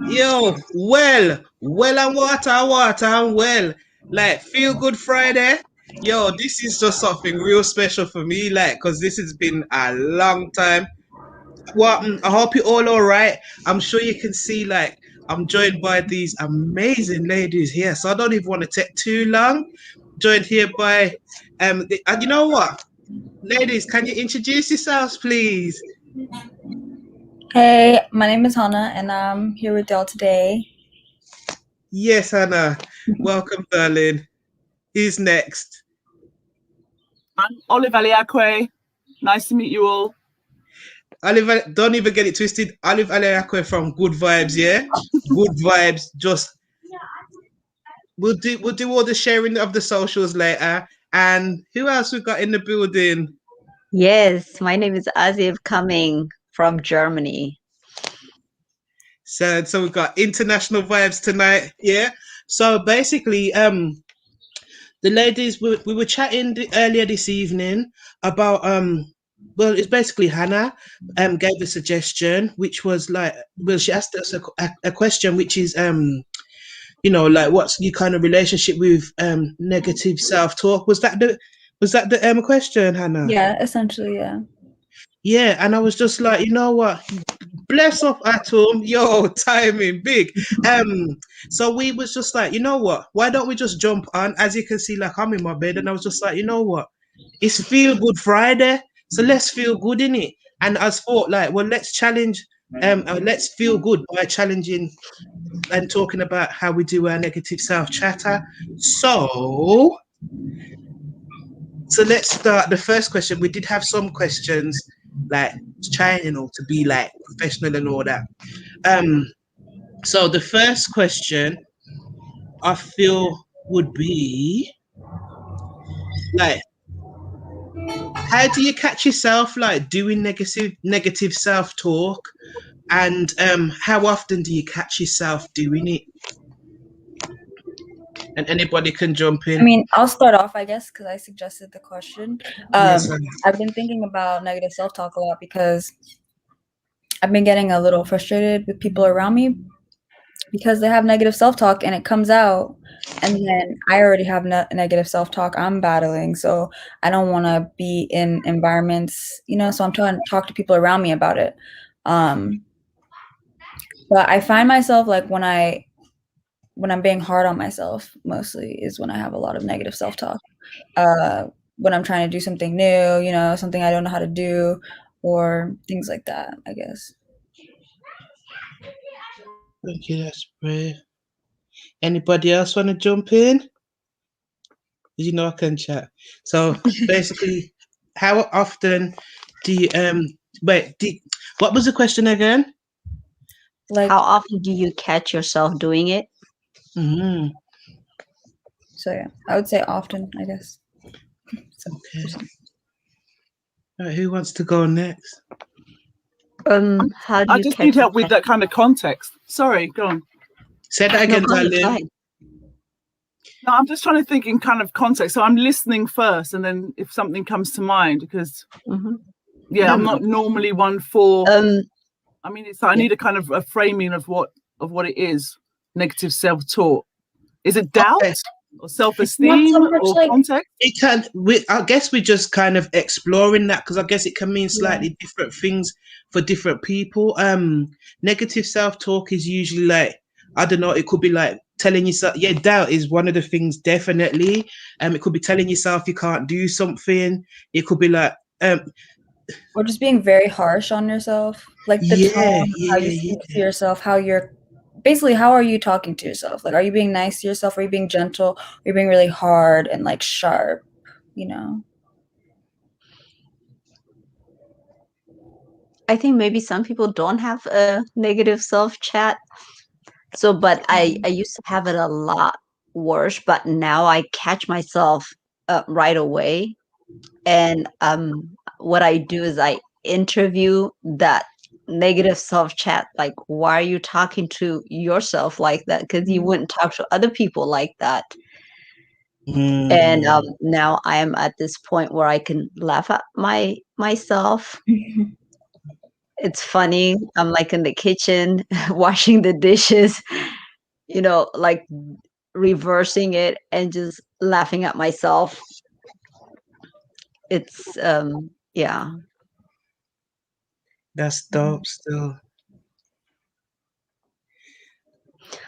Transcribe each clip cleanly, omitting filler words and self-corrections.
Yo, well and water and well. Like, feel good Friday. Yo, this is just something real special for me, like, because this has been a long time. Well, I hope you're all right. I'm sure you can see, like, I'm joined by these amazing ladies here, so I don't even want to take too long. Joined here by, and you know what? Ladies, can you introduce yourselves, please? Hey, my name is Hanna, and I'm here with y'all today. Yes, Hannah. Welcome, darling. Who's next? I'm Olive of. Nice to meet you all. Olive, don't even get it twisted. Olive Aliakwe from Good Vybz, yeah? Good Vybz. Just we'll do all the sharing of the socials later. And who else we got in the building? Yes, my name is Azieb coming from Germany. So we've got international vibes tonight, yeah. So basically, the ladies we were chatting earlier this evening about well, it's basically Hannah gave a suggestion which was like, well, she asked us a question which is like what's your kind of relationship with negative self-talk. Was that the question, Hannah? Yeah, essentially, yeah. Yeah, and I was just like, you know what, bless up Atom, yo, timing big. So we was just like, you know what, why don't we just jump on? As you can see, like, I'm in my bed and I was just like, you know what, it's feel good Friday, so let's feel good in it. And I thought, like, well, let's challenge, let's feel good by challenging and talking about how we do our negative self chatter. So let's start the first question. We did have some questions, like trying, to be like professional and all that. So the first question I feel would be like, how do you catch yourself like doing negative self talk, and how often do you catch yourself doing it? And anybody can jump I in. mean, I'll start off, I guess, because I suggested the question. Yes, I've been thinking about negative self-talk a lot because I've been getting a little frustrated with people around me because they have negative self-talk and it comes out, and then I already have negative self-talk I'm battling, so I don't want to be in environments, so I'm trying to talk to people around me about it. But I find myself like when I'm being hard on myself, mostly is when I have a lot of negative self-talk. When I'm trying to do something new, something I don't know how to do, or things like that, I guess. thank you. That's brave. Anybody else want to jump in? I can chat. So basically, how often do you wait? What was the question again? Like, How often do you catch yourself doing it? Mm-hmm. so yeah, I would say often, I guess. Okay. All right, who wants to go next? How do I you just catch need help with yourself? that kind of context. Sorry, go on. Say that No, again, go ahead, go darling. ahead. No, I'm just trying to think in kind of context. So I'm listening first, and then if something comes to mind, because I'm not normally one for. I mean, I need a kind of a framing of what it is. Negative self-talk. Is it doubt or self-esteem or context? It can. I guess we're just kind of exploring that, because I guess it can mean slightly different things for different people. Negative self-talk is usually like, I don't know. It could be like telling yourself. Yeah, doubt is one of the things, definitely. It could be telling yourself you can't do something. It could be like or just being very harsh on yourself, like the tone, how you speak to yourself, how are you talking to yourself? Like, are you being nice to yourself? Are you being gentle? Are you being really hard and like sharp? I think maybe some people don't have a negative self-chat. So, but I used to have it a lot worse, but now I catch myself right away. And what I do is I interview that negative self-chat, like, why are you talking to yourself like that? Because you wouldn't talk to other people like that. And now I am at this point where I can laugh at myself. it's funny. I'm like in the kitchen washing the dishes, like reversing it and just laughing at myself. It's yeah. That's dope still.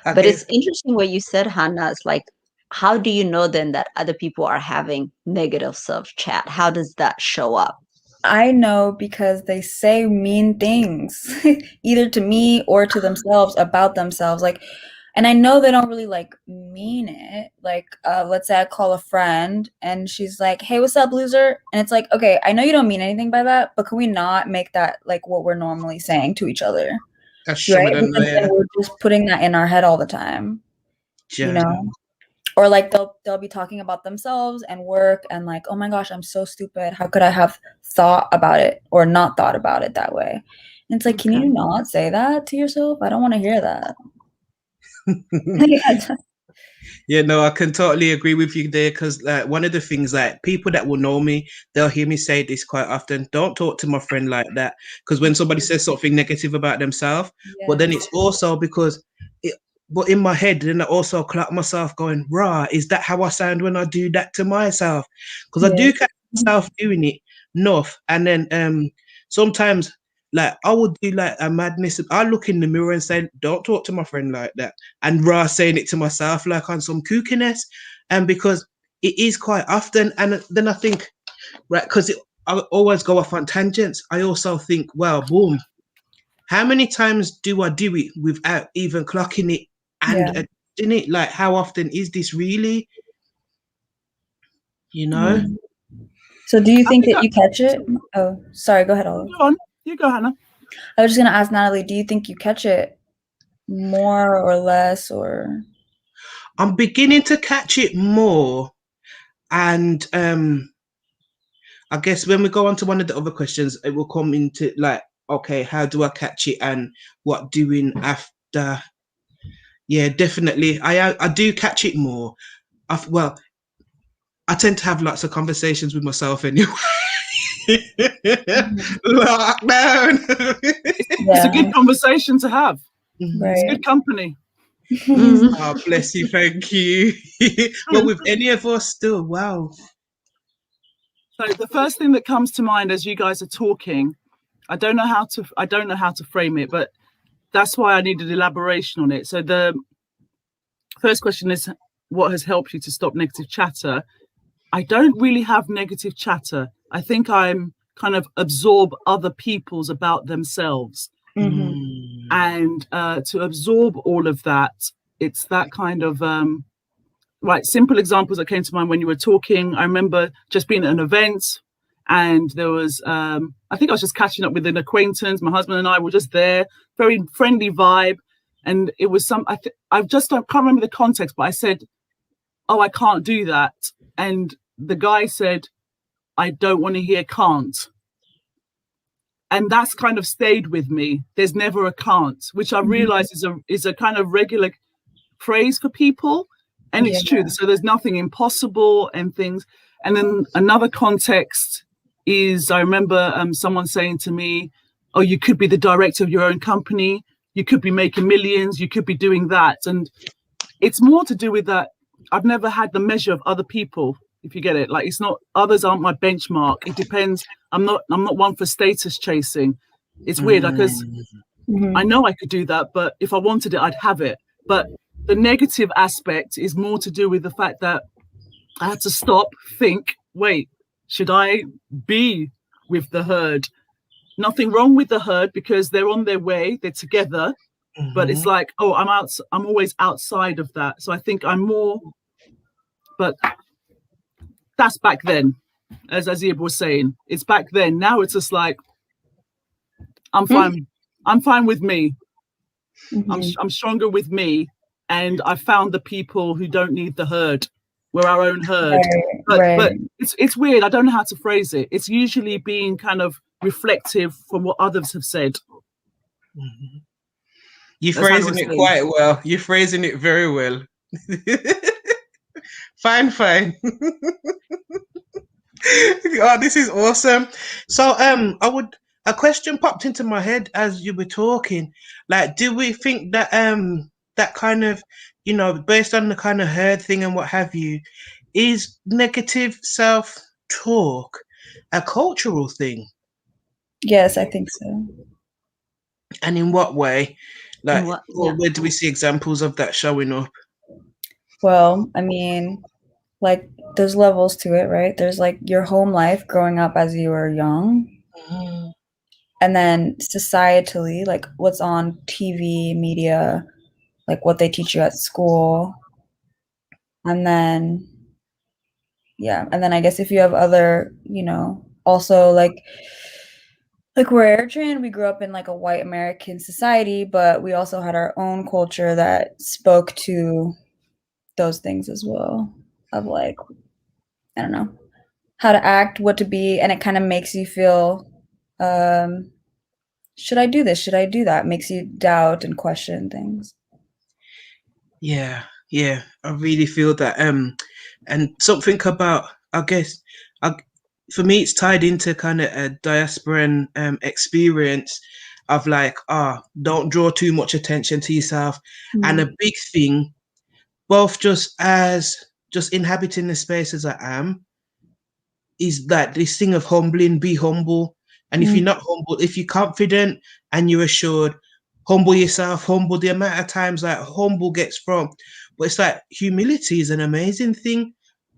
But it's interesting what you said, Hanna. It's like, how do you know then that other people are having negative self-chat? How does that show up? I know because they say mean things, either to me or to themselves about themselves. Like, and I know they don't really like mean it. Like, let's say I call a friend and she's like, "Hey, what's up, loser?" And it's like, okay, I know you don't mean anything by that, but can we not make that like what we're normally saying to each other? Right? Because then we're just putting that in our head all the time. You know? Or like they'll be talking about themselves and work and like, oh my gosh, I'm so stupid. How could I have thought about it or not thought about it that way? And it's like, can you not say that to yourself? I don't want to hear that. Yeah, no, I can totally agree with you there, because like one of the things, like people that will know me, they'll hear me say this quite often: don't talk to my friend like that. Because when somebody says something negative about themselves, but then it's also because but in my head, then I also clock myself going, rah, is that how I sound when I do that to myself? Because I do catch myself doing it enough. And then sometimes like I would do like a madness. I look in the mirror and say, don't talk to my friend like that. And rah, saying it to myself like on some kookiness. And because it is quite often. And then I think, right, because I always go off on tangents. I also think, well, boom, how many times do I do it without even clocking it and adjusting it? Like, how often is this really? You know? So do you think that you catch it? Oh, sorry, go ahead, Olive. Go on. You go, Hanna. I was just gonna ask Natalie, do you think you catch it more or less, or? I'm beginning to catch it more. And I guess when we go on to one of the other questions, it will come into like, okay, how do I catch it and what doing after? Yeah, definitely. I do catch it more. Well, I tend to have lots of conversations with myself anyway. Lockdown. It's a good conversation to have. It's good company. Oh, bless you, thank you. But with any of us still, wow. So the first thing that comes to mind as you guys are talking, I don't know how to frame it, but that's why I needed elaboration on it. So the first question is, what has helped you to stop negative chatter? I don't really have negative chatter. I think I'm kind of absorb other people's about themselves. And to absorb all of that, it's that kind of right, simple examples that came to mind when you were talking. I remember just being at an event and there was I think I was just catching up with an acquaintance. My husband and I were just there, very friendly vibe, and it was I can't remember the context, but I said, oh, I can't do that, and the guy said, I don't want to hear can't. And that's kind of stayed with me. There's never a can't, which I realize is a kind of regular phrase for people. And it's true. So there's nothing impossible and things. And then another context is, I remember someone saying to me, oh, you could be the director of your own company. You could be making millions. You could be doing that. And it's more to do with that. I've never had the measure of other people, if you get it. Like, it's not, others aren't my benchmark. It depends. I'm not one for status chasing. It's weird because I know I could do that, but if I wanted it, I'd have it. But the negative aspect is more to do with the fact that I had to stop, think, wait, should I be with the herd? Nothing wrong with the herd because they're on their way, they're together. But it's like, oh, I'm always outside of that. So I think I'm more, but that's back then, as Azieb was saying. It's back then. Now it's just like, I'm fine. I'm fine with me. I'm stronger with me. And I found the people who don't need the herd. We're our own herd. But it's weird. I don't know how to phrase it. It's usually being kind of reflective from what others have said. You're phrasing it quite well. You're phrasing it very well. Fine. Oh, this is awesome. So I would a question popped into my head as you were talking. Like, do we think that that kind of, you know, based on the kind of herd thing and what have you, is negative self-talk a cultural thing? Yes, I think so. And in what way? Like, Yeah. where do we see examples of that showing up? Well, I mean, like there's levels to it, right? There's like your home life growing up as you were young. And then societally, like what's on TV, media, like what they teach you at school. And then, yeah. And then I guess if you have other, you know, also like where Eritrean, we grew up in like a white American society, but we also had our own culture that spoke to those things as well. Of like, I don't know, how to act, what to be, and it kind of makes you feel, should I do this? Should I do that? Makes you doubt and question things. Yeah, yeah, I really feel that. And something about, I guess, for me, it's tied into kind of a diasporan experience of like, don't draw too much attention to yourself. And a big thing, both just inhabiting the space as I am, is that this thing of humbling, be humble. And if you're not humble, if you're confident and you're assured, humble yourself, humble. The amount of times like humble gets from, but it's like humility is an amazing thing.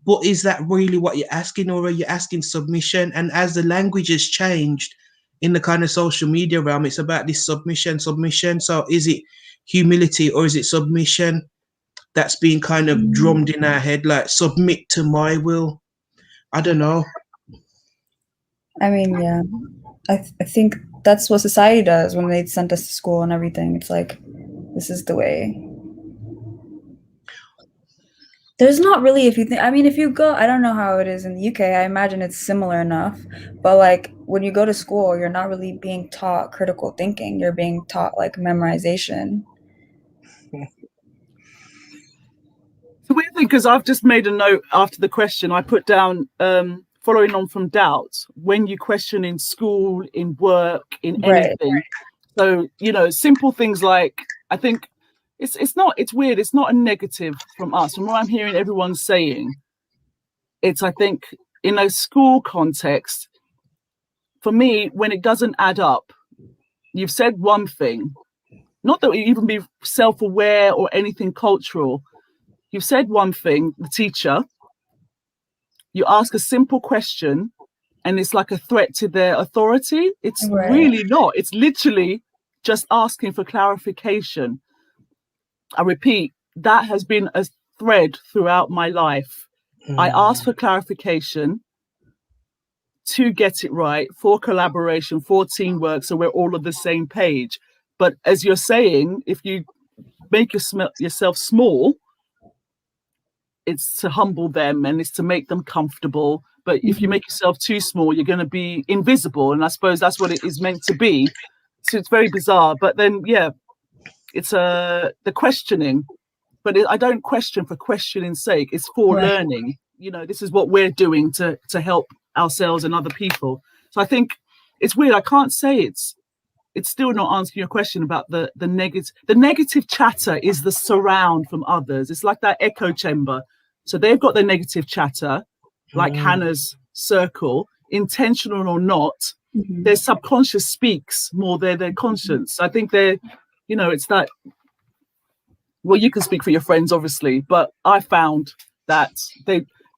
But is that really what you're asking, or are you asking submission? And as the language has changed in the kind of social media realm, it's about this submission. So is it humility or is it submission that's being kind of drummed in our head, like submit to my will? I don't know. I mean, yeah, I think that's what society does when they sent us to school and everything. It's like, this is the way. There's not really, if you think, I mean, if you go, I don't know how it is in the UK. I imagine it's similar enough. But like when you go to school, you're not really being taught critical thinking. You're being taught like memorization. It's a weird thing because I've just made a note after the question. I put down, following on from doubt, when you question in school, in work, in anything. Right. So, you know, simple things like, I think it's weird. It's not a negative from us. From what I'm hearing everyone saying, it's, I think, in a school context, for me, when it doesn't add up, you've said one thing, not that you even be self-aware or anything cultural. You've said one thing, the teacher, you ask a simple question and it's like a threat to their authority. It's really not. It's literally just asking for clarification. I repeat, that has been a thread throughout my life. I ask for clarification to get it right, for collaboration, for teamwork, so we're all on the same page. But as you're saying, if you make yourself small, it's to humble them and it's to make them comfortable. But if you make yourself too small, you're going to be invisible. And I suppose that's what it is meant to be. So it's very bizarre. But then, yeah, it's the questioning. But I don't question for questioning's sake. It's for learning. You know, this is what we're doing to help ourselves and other people. So I think it's weird. I can't say it's still not answering your question about the negative. The negative chatter is the surround from others. It's like that echo chamber. So they've got their negative chatter, like Hanna's circle, intentional or not. Their subconscious speaks more than their conscience. I think they're, you know, it's that. Well, you can speak for your friends, obviously, but I found that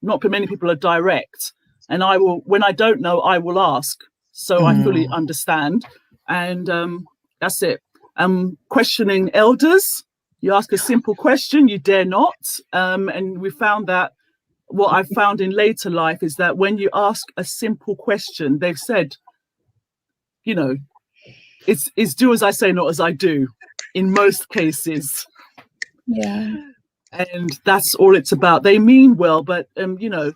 not many people are direct. And I will, when I don't know, I will ask. So I fully understand. And that's it. Questioning elders. You ask a simple question, you dare not. And we found that what I've found in later life is that when you ask a simple question, they've said, you know, it's do as I say, not as I do, in most cases. Yeah. And that's all it's about. They mean well, but you know,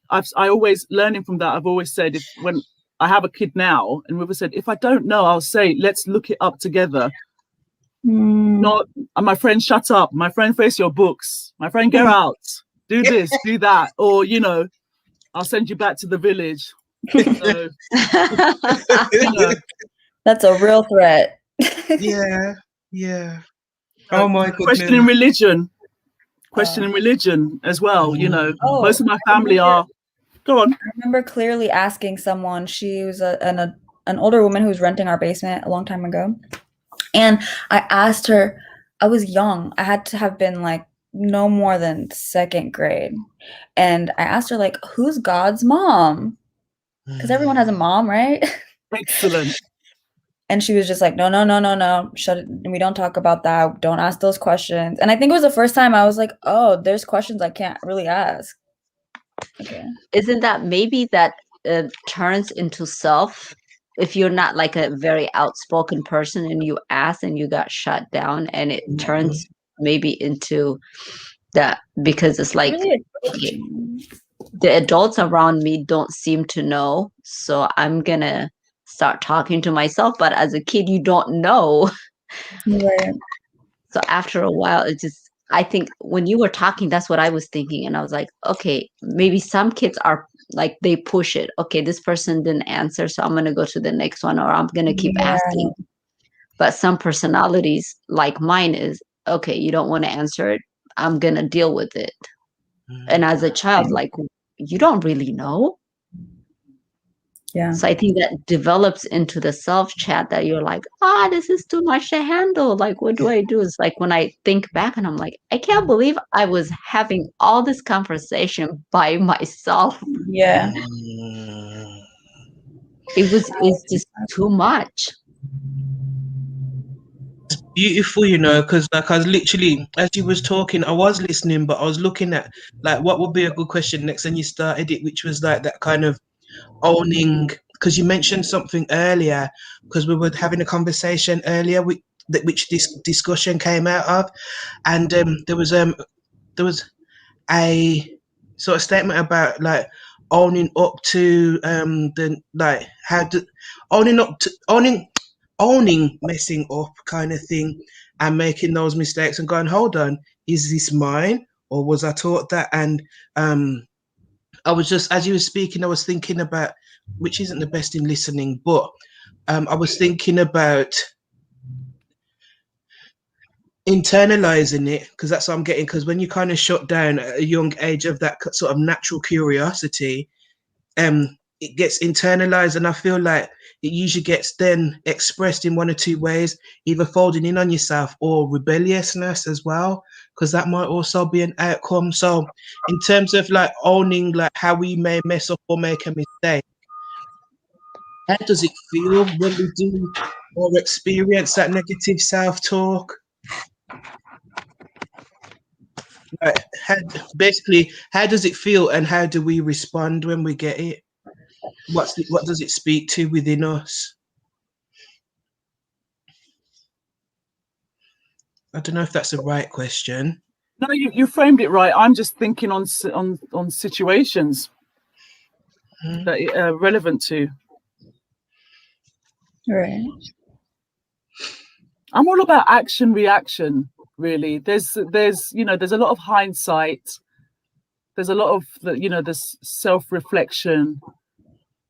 I always, learning from that, I've always said, when I have a kid now, and we've said, if I don't know, I'll say, let's look it up together. Not, my friend, shut up. My friend, face your books. My friend, go out. Do this, do that. Or, you know, I'll send you back to the village. So, you know, That's a real threat. Yeah, yeah. Oh my goodness. questioning religion as well. You know, most of my family are. Go on. I remember clearly asking someone. She was an older woman who was renting our basement a long time ago, and I asked her. I was young. I had to have been like no more than 2nd grade, and I asked her like, "Who's God's mom?" Because everyone has a mom, right? Excellent. And she was just like, no, shut it. We don't talk about that. Don't ask those questions. And I think it was the first time I was like, oh, there's questions I can't really ask. Okay. Isn't that maybe that turns into self? If you're not like a very outspoken person and you ask and you got shut down, and it turns maybe into that, because it's like the adults around me don't seem to know, so I'm gonna start talking to myself. But as a kid, you don't know. Right. So after a while, it just, I think when you were talking, that's what I was thinking. And I was like, okay, maybe some kids are like, they push it. Okay, this person didn't answer, so I'm going to go to the next one, or I'm going to keep asking. But some personalities like mine is, okay, you don't want to answer it, I'm going to deal with it. And as a child, like, you don't really know. Yeah. So I think that develops into the self chat that you're like, this is too much to handle. Like, what do I do? It's like when I think back and I'm like, I can't believe I was having all this conversation by myself. Yeah. It's just too much. It's beautiful, you know, because like I was literally, as you was talking, I was listening, but I was looking at like what would be a good question next, and you started it, which was like that kind of owning, because you mentioned something earlier, because we were having a conversation earlier which this discussion came out of, and there was a sort of statement about like owning up to the like how to owning messing up kind of thing, and making those mistakes and going, hold on, is this mine or was I taught that? And I was just, as you were speaking, I was thinking about, which isn't the best in listening, but I was thinking about internalizing it, because that's what I'm getting. Because when you kind of shut down at a young age of that sort of natural curiosity, it gets internalized, and I feel like it usually gets then expressed in one or two ways, either folding in on yourself or rebelliousness as well, because that might also be an outcome. So in terms of like owning like how we may mess up or make a mistake, how does it feel when we do or experience that negative self-talk? Like, how does it feel, and how do we respond when we get it? What does it speak to within us? I don't know if that's the right question. No, you framed it right. I'm just thinking on situations that are relevant to. Right. I'm all about action reaction. Really, there's a lot of hindsight. There's a lot of there's self-reflection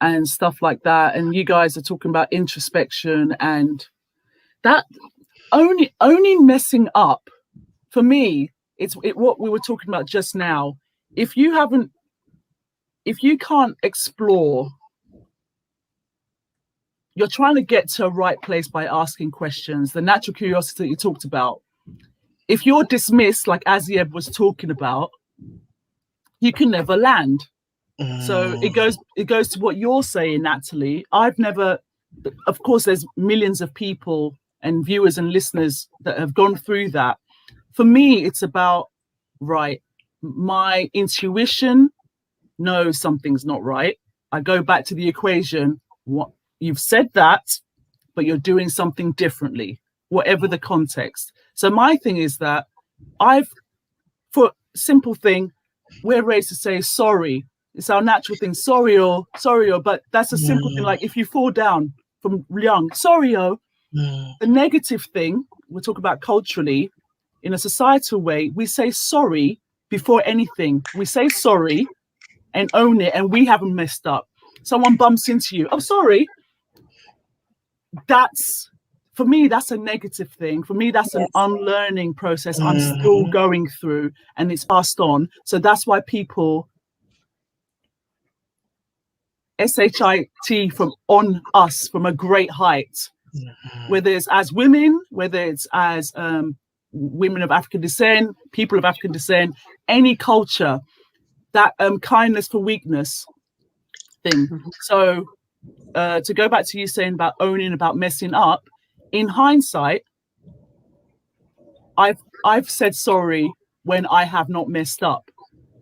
and stuff like that. And you guys are talking about introspection, and that only messing up for me. It's what we were talking about just now. If you can't explore, you're trying to get to a right place by asking questions, the natural curiosity that you talked about. If you're dismissed, like Azieb was talking about, you can never land. So it goes to what you're saying, Natalie. I've never, of course, there's millions of people and viewers and listeners that have gone through that. For me, it's about, right, my intuition knows something's not right. I go back to the equation. What you've said that, but you're doing something differently, whatever the context. So my thing is that for simple thing, we're raised to say sorry. It's our natural thing. Sorry, but that's a simple thing. Like if you fall down from young, sorry, The negative thing, we'll talk about culturally, in a societal way, we say sorry before anything. We say sorry and own it, and we haven't messed up. someone bumps into you, I'm sorry. For me, that's a negative thing. For me, that's an unlearning process I'm still going through, and it's passed on. So that's why people SHIT from on us from a great height, whether it's as women, whether it's as women of African descent, people of African descent, any culture, that kindness for weakness thing. So to go back to you saying about owning, about messing up, in hindsight, I've said sorry when I have not messed up,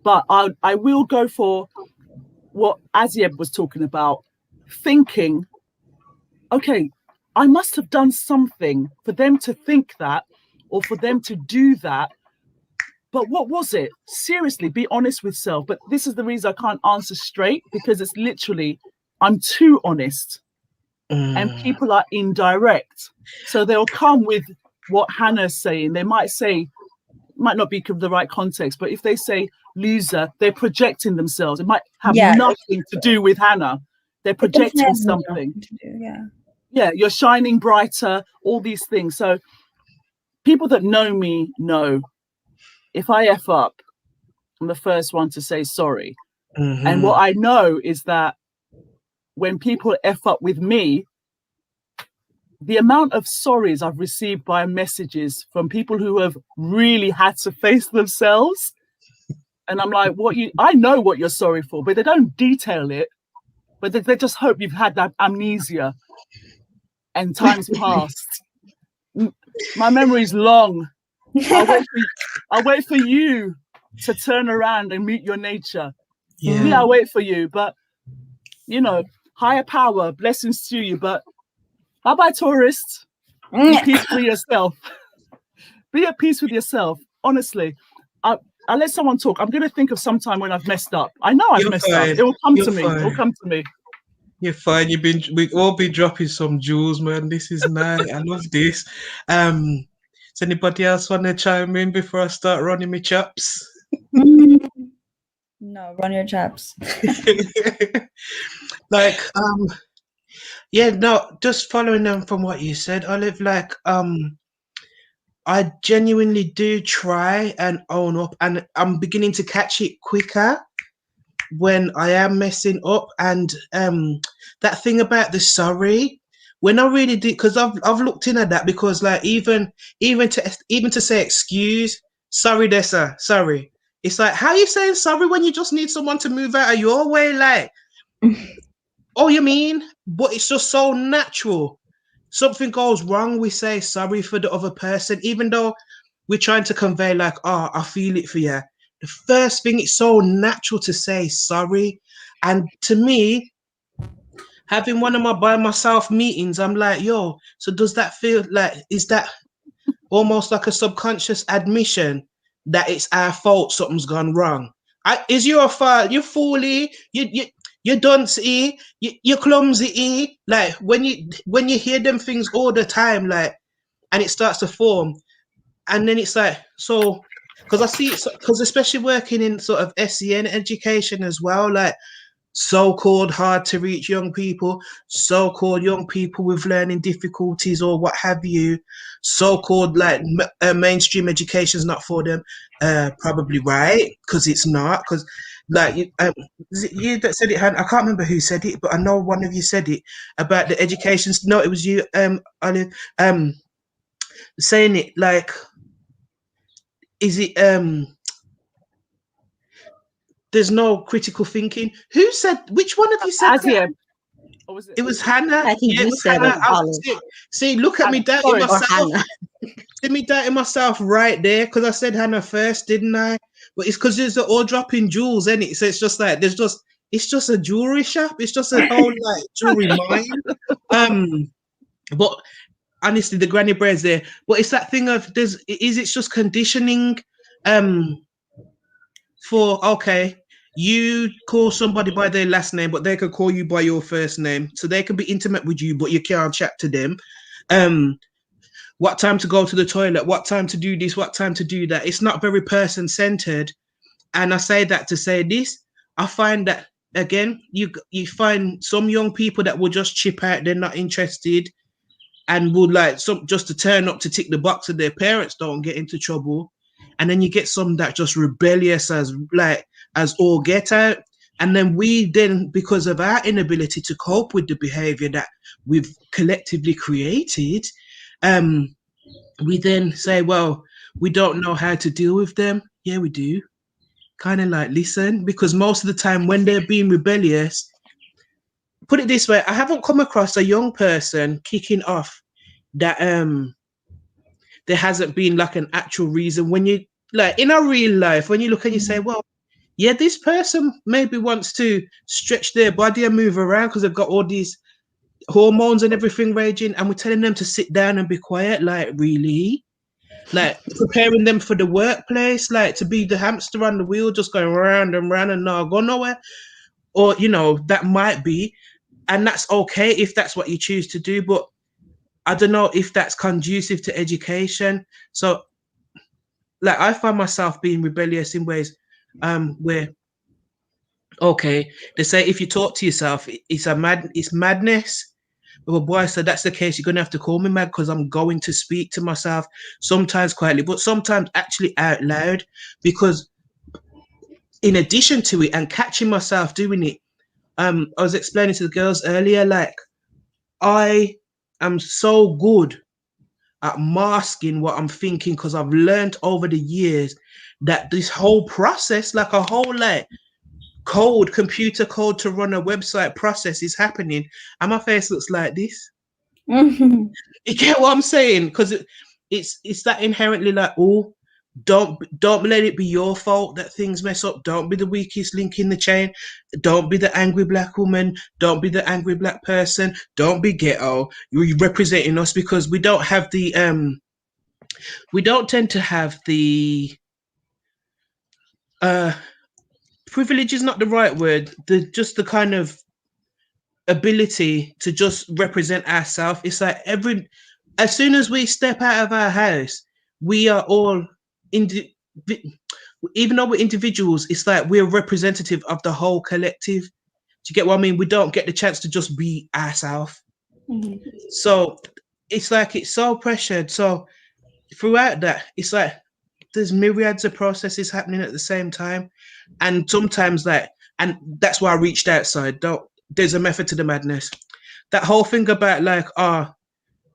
but I will go for what Azieb was talking about, thinking, okay, I must have done something for them to think that, or for them to do that. But what was it? Seriously, be honest with self. But this is the reason I can't answer straight, because it's literally, I'm too honest. And people are indirect. So they'll come with what Hannah's saying. They might say, might not be the right context, but if they say loser, they're projecting themselves. It might have nothing to do with Hanna. They're projecting something. Yeah, you're shining brighter, all these things. So people that know me know if I F up, I'm the first one to say sorry. And what I know is that when people F up with me, the amount of sorries I've received by messages from people who have really had to face themselves. And I'm like, I know what you're sorry for, but they don't detail it. But they just hope you've had that amnesia and time's passed. My memory's long. I'll wait for you to turn around and meet your nature. Yeah, I'll wait for you. But, higher power, blessings to you. But bye-bye, tourists. Be at peace with yourself. Be at peace with yourself. Honestly, I'll let someone talk. I'm going to think of some time when I've messed up. I know I've messed up. It will come to me. It will come to me. You're fine. We all be dropping some jewels, man. This is nice. I love this. Does anybody else want to chime in before I start running my chops? No, run your chops. Just following them from what you said, Olive, I genuinely do try and own up, and I'm beginning to catch it quicker when I am messing up. And that thing about the sorry, when I really do, because I've looked into that, because even to say excuse, sorry there, sir, sorry. It's like, how are you saying sorry when you just need someone to move out of your way? Oh, you mean? But it's just so natural. Something goes wrong, we say sorry for the other person, even though we're trying to convey I feel it for you. The first thing, it's so natural to say sorry. And to me, having one of my by myself meetings, I'm like, yo, so does that feel like, is that almost like a subconscious admission that it's our fault something's gone wrong? Is your fault? You're fooly, you're dunce, you're clumsy. Like when you hear them things all the time, and it starts to form, and then it's like, so, because I see it, because especially working in sort of SEN education as well, so-called hard to reach young people, so-called young people with learning difficulties or what have you, so-called mainstream education is not for them. Probably right, because it's not, because you that said it, I can't remember who said it, but I know one of you said it about the education. No, it was you, Olive, saying it is it there's no critical thinking. Who said, which one of you said that? Or was it? It was Hanna. I think you said it, Olive. See, look at me doubting myself. See me doubting myself right there, because I said Hanna first, didn't I? But it's because there's all dropping jewels, isn't it? So it's just it's just a jewelry shop. It's just a whole jewelry mine. But honestly, the granny bread's there. But it's that thing of it's just conditioning. For okay, you call somebody by their last name, but they could call you by your first name, so they can be intimate with you, but you can't chat to them. What time to go to the toilet, what time to do this, what time to do that. It's not very person-centered. And I say that to say this, I find that again, you find some young people that will just chip out, they're not interested, and would like some just to turn up to tick the box and their parents don't get into trouble. And then you get some that just rebellious as all get out. And then because of our inability to cope with the behavior that we've collectively created, we then say, well, we don't know how to deal with them. Yeah, we do. Kind of like listen, because most of the time when they're being rebellious, put it this way, I haven't come across a young person kicking off that there hasn't been like an actual reason. When you like in our real life, when you look and you say, well, yeah, this person maybe wants to stretch their body and move around because they've got all these hormones and everything raging, and we're telling them to sit down and be quiet. Like, really? Like preparing them for the workplace, like to be the hamster on the wheel, just going round and round and not go nowhere. Or, that might be, and that's okay if that's what you choose to do, but I don't know if that's conducive to education. So, like, I find myself being rebellious in ways where, okay, they say if you talk to yourself, it's madness. Well, boy, so that's the case. You're going to have to call me mad because I'm going to speak to myself, sometimes quietly, but sometimes actually out loud, because in addition to it and catching myself doing it, I was explaining to the girls earlier, like, I am so good at masking what I'm thinking because I've learned over the years that this whole process, like a whole computer code to run a website process is happening, and my face looks like this. You get what I'm saying? Because it's that inherently like, oh, don't let it be your fault that things mess up. Don't be the weakest link in the chain. Don't be the angry black woman. Don't be the angry black person. Don't be ghetto. You're representing us, because we don't have the we don't tend to have the privilege is not the right word. Just the kind of ability to just represent ourselves. It's like as soon as we step out of our house, we are all even though we're individuals, it's like we're representative of the whole collective. Do you get what I mean? We don't get the chance to just be ourselves. Mm-hmm. So it's like it's so pressured. So throughout that, it's like there's myriads of processes happening at the same time. And sometimes and that's why I reached outside. There's a method to the madness. That whole thing about like,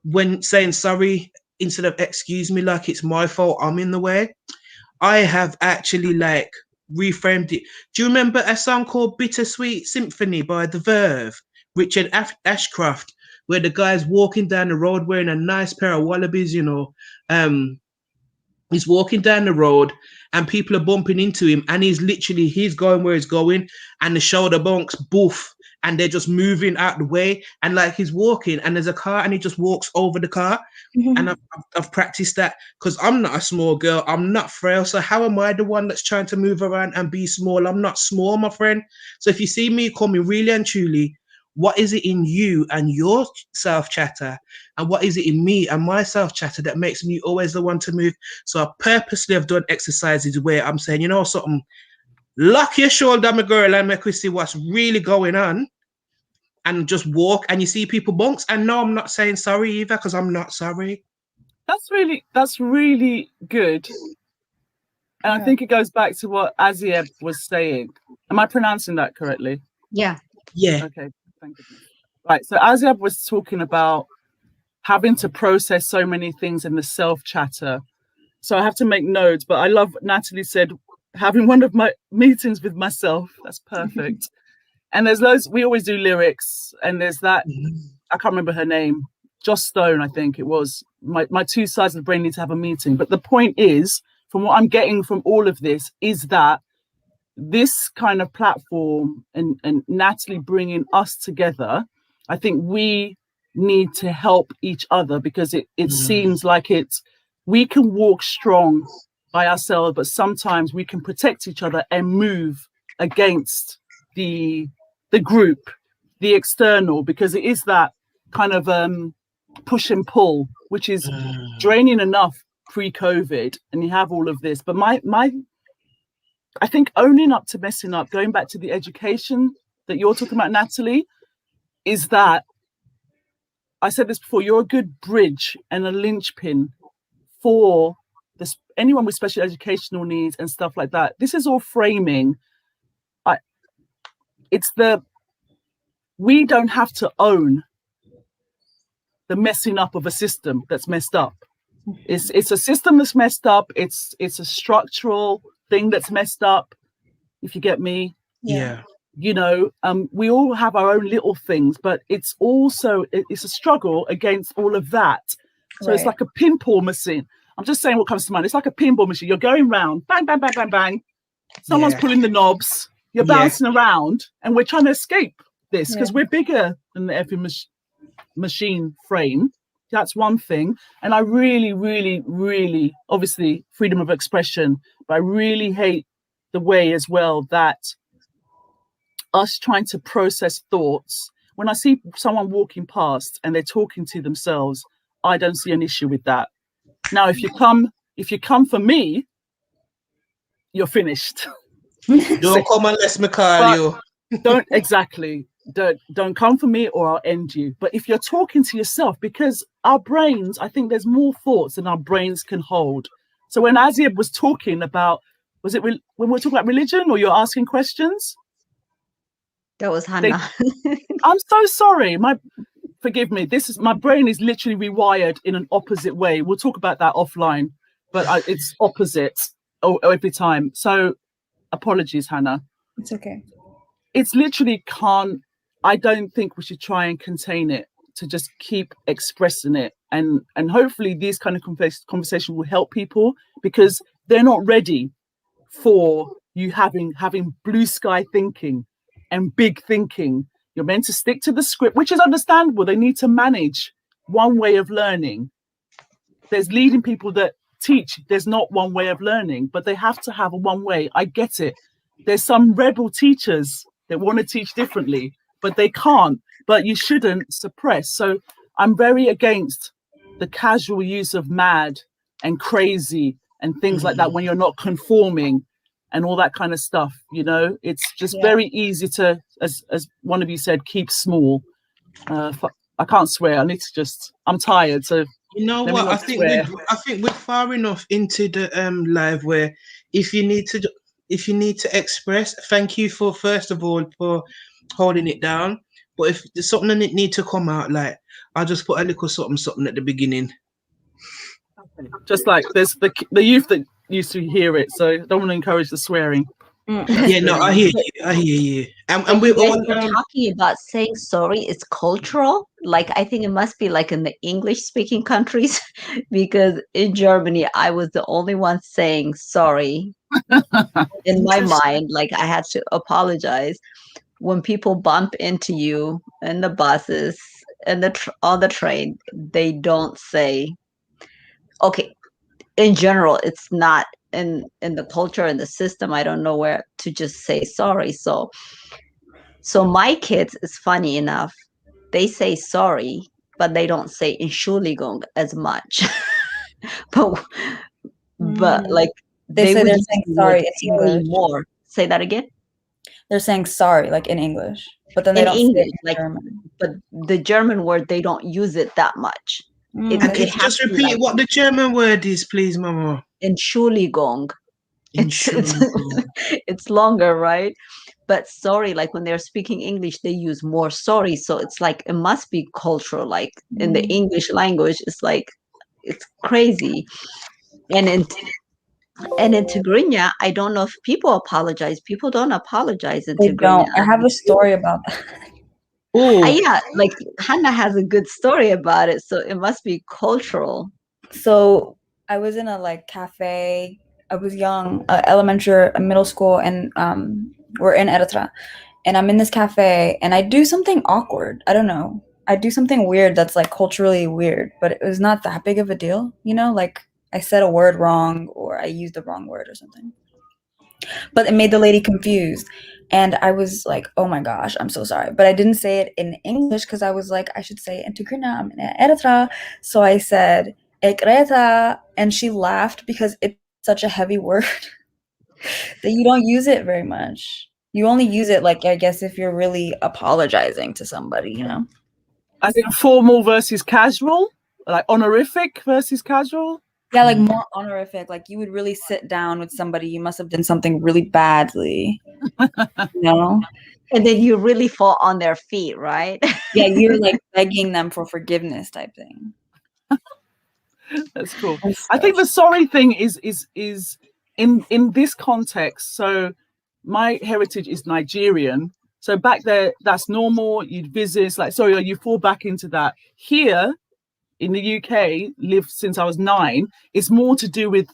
when saying sorry instead of excuse me, like it's my fault, I'm in the way. I have actually like reframed it. Do you remember a song called Bittersweet Symphony by The Verve, Richard Ashcroft, where the guy's walking down the road wearing a nice pair of Wallabies, he's walking down the road and people are bumping into him, and he's going where he's going, and the shoulder bunks, boof, and they're just moving out the way, and like he's walking and there's a car and he just walks over the car. Mm-hmm. And I've practiced that because I'm not a small girl, I'm not frail, so how am I the one that's trying to move around and be small? I'm not small, my friend. So if you see me, call me really and truly, what is it in you and your self-chatter, and what is it in me and my self-chatter that makes me always the one to move? So I purposely have done exercises where I'm saying, something, lock your shoulder, my girl, and make we see what's really going on, and just walk. And you see people bunks, and no, I'm not saying sorry either, because I'm not sorry. That's really good. And I think it goes back to what Azieb was saying. Am I pronouncing that correctly? Yeah. Okay. Thank goodness. Right. So Azieb was talking about having to process so many things in the self-chatter. So I have to make notes, but I love Natalie said, having one of my meetings with myself. That's perfect. And there's loads, we always do lyrics, and there's that, I can't remember her name, Joss Stone, I think it was. My two sides of the brain need to have a meeting. But the point is, from what I'm getting from all of this, is that this kind of platform and Natalie bringing us together, I think we need to help each other, because it seems like we can walk strong by ourselves, but sometimes we can protect each other and move against the group, the external, because it is that kind of push and pull, which is draining enough pre-COVID, and you have all of this. But I think owning up to messing up, going back to the education that you're talking about, Natalie, is that, I said this before, you're a good bridge and a linchpin for this, anyone with special educational needs and stuff like that. This is all framing. We don't have to own the messing up of a system that's messed up. It's a system that's messed up. It's a structural thing that's messed up, if you get me. Yeah. You know, we all have our own little things, but it's a struggle against all of that. So It's like a pinball machine. I'm just saying what comes to mind. It's like a pinball machine. You're going round, bang, bang, bang, bang, bang. Someone's pulling the knobs. You're bouncing around, and we're trying to escape this because we're bigger than the effing machine frame. That's one thing. And I really, really, really, obviously, freedom of expression, but I really hate the way as well that us trying to process thoughts. When I see someone walking past and they're talking to themselves, I don't see an issue with that. Now, if you come for me, you're finished. Don't come unless me call you. Don't come for me or I'll end you. But if you're talking to yourself, because our brains, I think there's more thoughts than our brains can hold. So when Azieb was talking about, when we were talking about religion, or you're asking questions? That was Hanna. I'm so sorry. Forgive me. My brain is literally rewired in an opposite way. We'll talk about that offline, but it's opposite every time. So apologies, Hanna. It's okay. It's literally I don't think we should try and contain it, to just keep expressing it. And hopefully these kind of conversations will help people, because they're not ready for you having blue sky thinking and big thinking. You're meant to stick to the script, which is understandable. They need to manage one way of learning. There's leading people that teach. There's not one way of learning, but they have to have a one way. I get it. There's some rebel teachers that want to teach differently, but they can't. But you shouldn't suppress. So I'm very against the casual use of mad and crazy and things like that when you're not conforming and all that kind of stuff. You know, it's just very easy to, as one of you said, keep small. I can't swear. I'm tired. So you know what? I think we're far enough into the live where if you need to express, thank you first of all for holding it down. But if there's something that need to come out, like I'll just put a little something at the beginning. Just like there's the youth that used to hear it, so I don't want to encourage the swearing. Yeah, no, I hear you. And we're all talking about saying sorry. It's cultural. Like, I think it must be like in the English-speaking countries, because in Germany, I was the only one saying sorry. In my mind, like I had to apologize. When people bump into you in the buses and on the train, they don't say, okay. In general, it's not in the culture and the system. I don't know where to just say sorry. So my kids, is funny enough, they say sorry, but they don't say Entschuldigung as much. but like they say they're saying sorry in English more. Say that again. They're saying sorry like in English, but then they don't say it in German. But the German word, they don't use it that much. And can you just repeat what the German word is, please, Mama? Entschuldigung. It's longer, right? But sorry, like when they're speaking English, they use more sorry. So it's like, it must be cultural. Like in the English language, it's like, it's crazy. And in Tigrinya, I don't know if people apologize. People don't apologize in Tigrinya. Don't. I have a story about that. Yeah, like Hanna has a good story about it, so it must be cultural. So I was in a like cafe. I was young, elementary, middle school, and we're in Eritrea, and I'm in this cafe, and I do something awkward. I don't know. I do something weird that's like culturally weird, but it was not that big of a deal, you know. Like I said a word wrong, or I used the wrong word or something. But it made the lady confused. And I was like, oh my gosh, I'm so sorry. But I didn't say it in English because I was like, I should say it in Tigrinya, I'm in Eritrea. So I said, Ekreta. And she laughed because it's such a heavy word that you don't use it very much. You only use it, like, I guess, if you're really apologizing to somebody, you know? I think formal versus casual, like honorific versus casual. Yeah, like more honorific. Like you would really sit down with somebody. You must have done something really badly, you know? And then you really fall on their feet, right? Yeah, you're like begging them for forgiveness type thing. That's cool. I think the sorry thing is in this context. So my heritage is Nigerian. So back there, that's normal. You'd visit, like, sorry, you fall back into that. Here in the UK, lived since I was 9. It's more to do with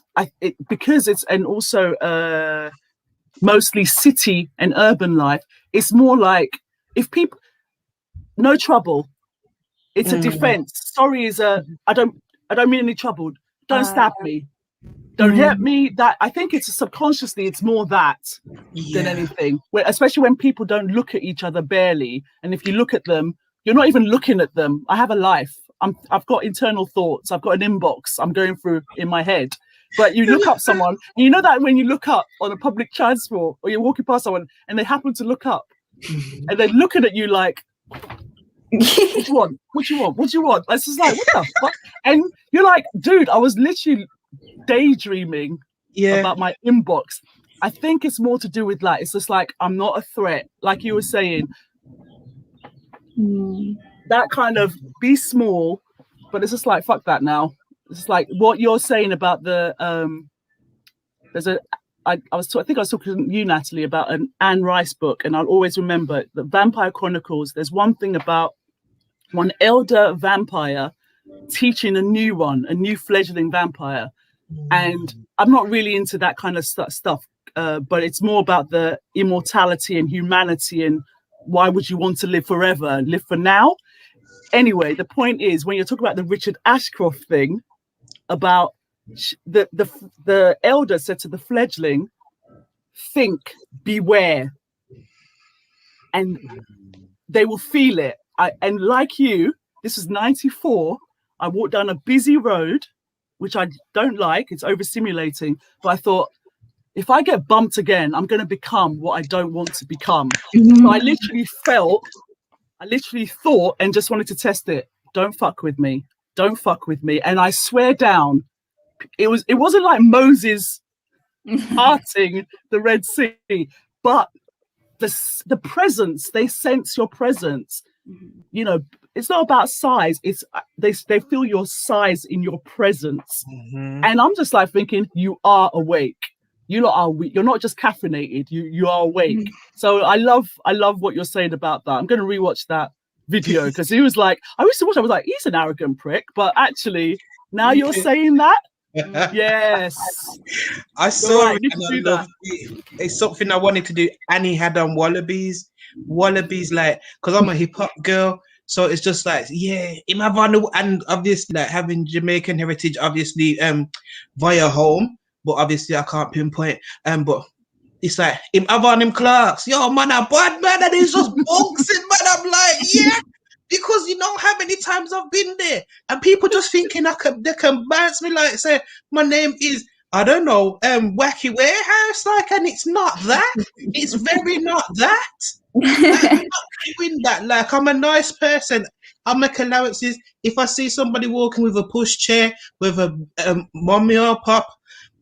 because it's, and also mostly city and urban life. It's more like if people, no trouble. It's a defense. Sorry is I don't mean any trouble. Don't stab me. Don't hurt me. That, I think it's subconsciously, it's more that than anything. Especially when people don't look at each other barely, and if you look at them, you're not even looking at them. I have a life. I've got internal thoughts. I've got an inbox I'm going through in my head. But you look up someone, and you know that when you look up on a public transport or you're walking past someone and they happen to look up and they're looking at you like, what you want? What you want? What you want? It's just like, what the fuck? And you're like, dude, I was literally daydreaming about my inbox. I think it's more to do with like, it's just like, I'm not a threat. Like you were saying, that kind of be small, but it's just like, fuck that now. It's like what you're saying about the, I think I was talking to you, Natalie, about an Anne Rice book, and I'll always remember the Vampire Chronicles. There's one thing about one elder vampire teaching a new fledgling vampire. And I'm not really into that kind of stuff, but it's more about the immortality and humanity and why would you want to live forever and live for now? Anyway, the point is, when you're talking about the Richard Ashcroft thing, about the elder said to the fledgling, think, beware, and they will feel it. And like you, this is 94. I walked down a busy road, which I don't like. It's overstimulating. But I thought, if I get bumped again, I'm going to become what I don't want to become. So I literally thought and just wanted to test it. Don't fuck with me. Don't fuck with me. And I swear down, it wasn't like Moses parting the Red Sea, but the presence, they sense your presence. You know, it's not about size. It's they feel your size in your presence. And I'm just like thinking, you are awake. You're not just caffeinated. You are awake. So I love what you're saying about that. I'm going to rewatch that video because he was like, I used to watch. I was like, he's an arrogant prick, but actually, now you're saying that. Yes, I saw right, it and I loved it. It's something I wanted to do. Annie had on Wallabies, like, because I'm a hip hop girl, so it's just like, yeah, and obviously like having Jamaican heritage, obviously via home, but obviously I can't pinpoint, but it's like him have on him Clarks, yo man, a bad man, and he's just boxing, man. I'm like, yeah. Because you know how many times I've been there, and people just thinking they can bounce me, like say my name is, I don't know, Wacky Warehouse, like, and it's not that. It's very not that. Like, I'm not doing that. Like, I'm a nice person. I make allowances. If I see somebody walking with a pushchair with a mommy or pop,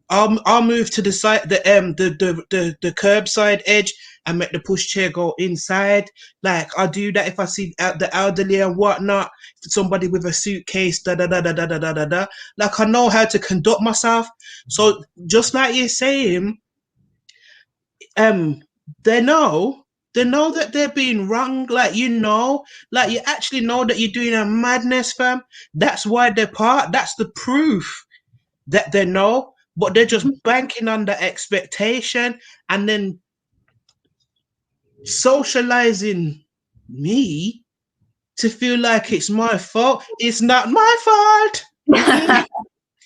I'll move to the side, the curbside edge, and make the pushchair go inside. Like, I do that if I see the elderly and whatnot. Somebody with a suitcase, da da da da da da da da da. Like, I know how to conduct myself. So just like you're saying, they know that they're being wrong. Like, you actually know that you're doing a madness, fam. That's why they're part. That's the proof that they know. But they're just banking on the expectation and then socializing me to feel like it's my fault. It's not my fault.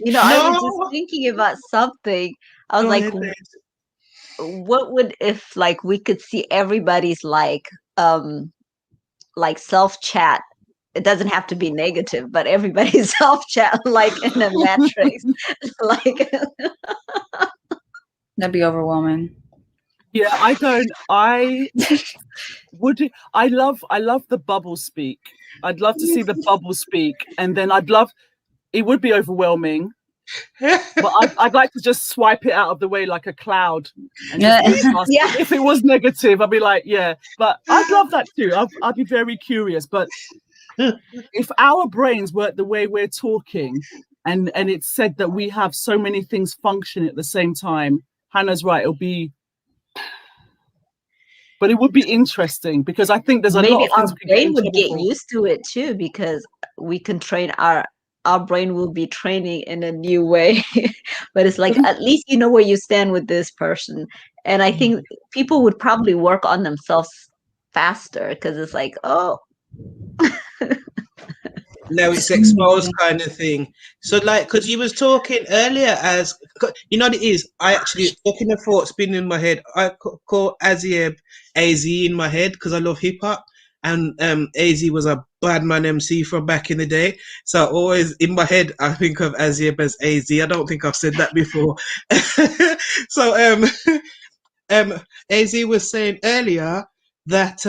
You know, I was just thinking about something. I was like, what would if like we could see everybody's like self chat? It doesn't have to be negative, but everybody's self chat like in a matrix. Like that'd be overwhelming. Yeah, I love the bubble speak. I'd love to see the bubble speak, and then it would be overwhelming, but I'd like to just swipe it out of the way like a cloud and just walk past. Yeah. If it was negative, I'd be like, yeah, but I'd love that too. I'd be very curious. But if our brains work the way we're talking, and it's said that we have so many things functioning at the same time, Hannah's right, but it would be interesting, because I think there's a lot of our things we can brain would get get for. used to it too, because we can train our brain will be training in a new way. But it's like, at least you know where you stand with this person. And I think people would probably work on themselves faster, because it's like, oh, now it's exposed kind of thing. So like, because you was talking earlier, as you know, it is, I actually talking the thought spinning in my head. I call Azieb AZ in my head because I love hip hop, and AZ was a bad man MC from back in the day. So always in my head I think of Azieb as AZ. I don't think I've said that before. So AZ was saying earlier that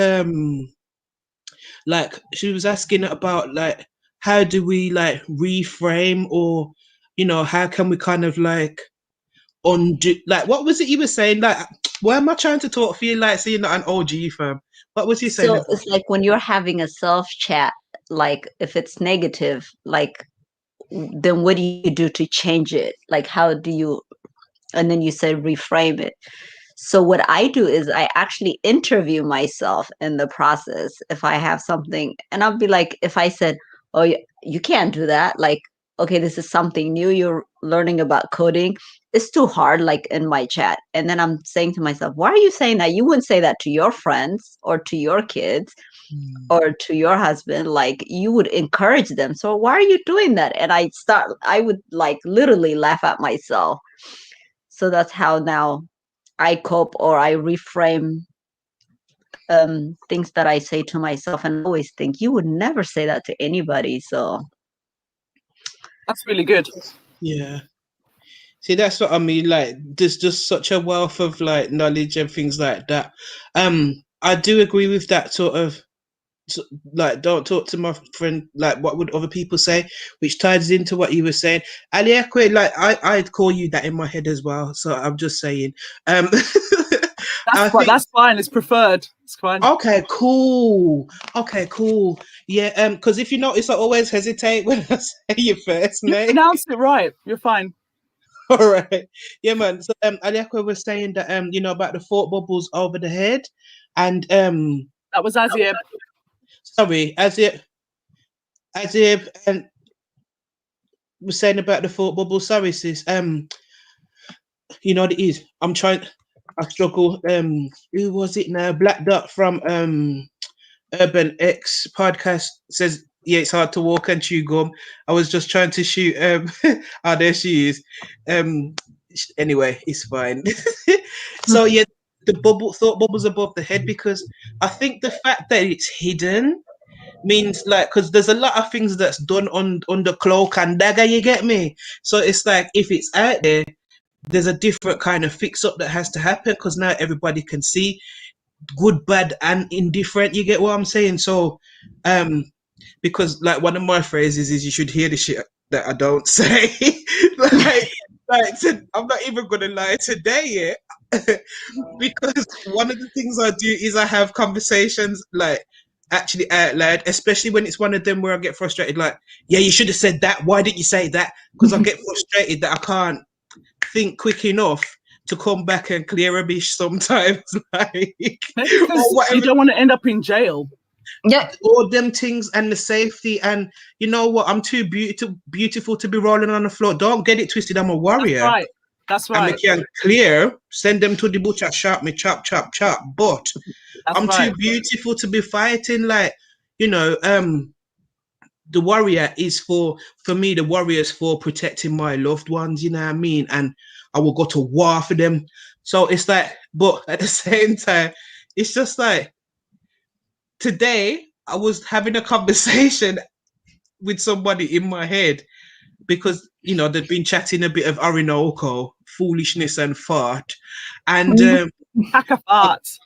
like she was asking about like how do we like reframe, or you know, how can we kind of like undo, like what was it you were saying, like why am I trying to talk for you like seeing that an OG firm? What was he saying so about? it's like when you're having a self chat, like if it's negative, like then what do you do to change it? Like how do you, and then you said reframe it. So what I do is I actually interview myself in the process if I have something, and I'll be like, if I said, oh, you can't do that, like, okay, this is something new, you're learning about coding, it's too hard, like in my chat. And then I'm saying to myself, why are you saying that? You wouldn't say that to your friends or to your kids or to your husband. Like, you would encourage them. So why are you doing that? And I would like literally laugh at myself. So that's how now I cope, or I reframe things that I say to myself, and I always think you would never say that to anybody. So That's really good. Yeah. See, that's what I mean. Like, there's just such a wealth of like knowledge and things like that. I do agree with that sort of, like, don't talk to my friend, like what would other people say, which ties into what you were saying. Aliakwe, like I'd call you that in my head as well. So I'm just saying. That's fine. It's preferred. It's fine. Okay, cool. Okay, cool. Yeah, because if you notice, I always hesitate when I say your first You name. pronounced it right. You're fine. All right. Yeah, man. So Aliakwe was saying that you know, about the thought bubbles over the head. And that was Azieb. Sorry, Azieb and was saying about the thought bubble. Sorry, sis. You know what it is. I struggle. Who was it now? Black Dot from Urban X podcast says, yeah, it's hard to walk and chew gum. I was just trying to shoot. Oh, there she is. Anyway, it's fine. So yeah, the thought bubbles above the head, because I think the fact that it's hidden means, like, because there's a lot of things that's done on the cloak and dagger. You get me? So it's like, if it's out there, there's a different kind of fix up that has to happen, because now everybody can see good, bad, and indifferent. You get what I'm saying? So, because like one of my phrases is, you should hear the shit that I don't say. I'm not even gonna lie today, yeah. Because one of the things I do is I have conversations like actually out loud, especially when it's one of them where I get frustrated. Like, yeah, you should have said that. Why didn't you say that? Because I get frustrated that I can't think quick enough to come back and clear a bish sometimes. Like, you don't want to end up in jail. Yeah, all them things, and the safety, and you know what? I'm too beautiful to be rolling on the floor. Don't get it twisted. I'm a warrior. That's right. And me can clear, send them to the butcher shop, me chop, chop, chop. But I'm too beautiful to be fighting. Like, you know, the warrior is for me, the warrior is for protecting my loved ones, you know what I mean? And I will go to war for them. So it's like, but at the same time, it's just like, today I was having a conversation with somebody in my head, because, you know, they'd been chatting a bit of Orinoco, foolishness and fart. And Pack of farts.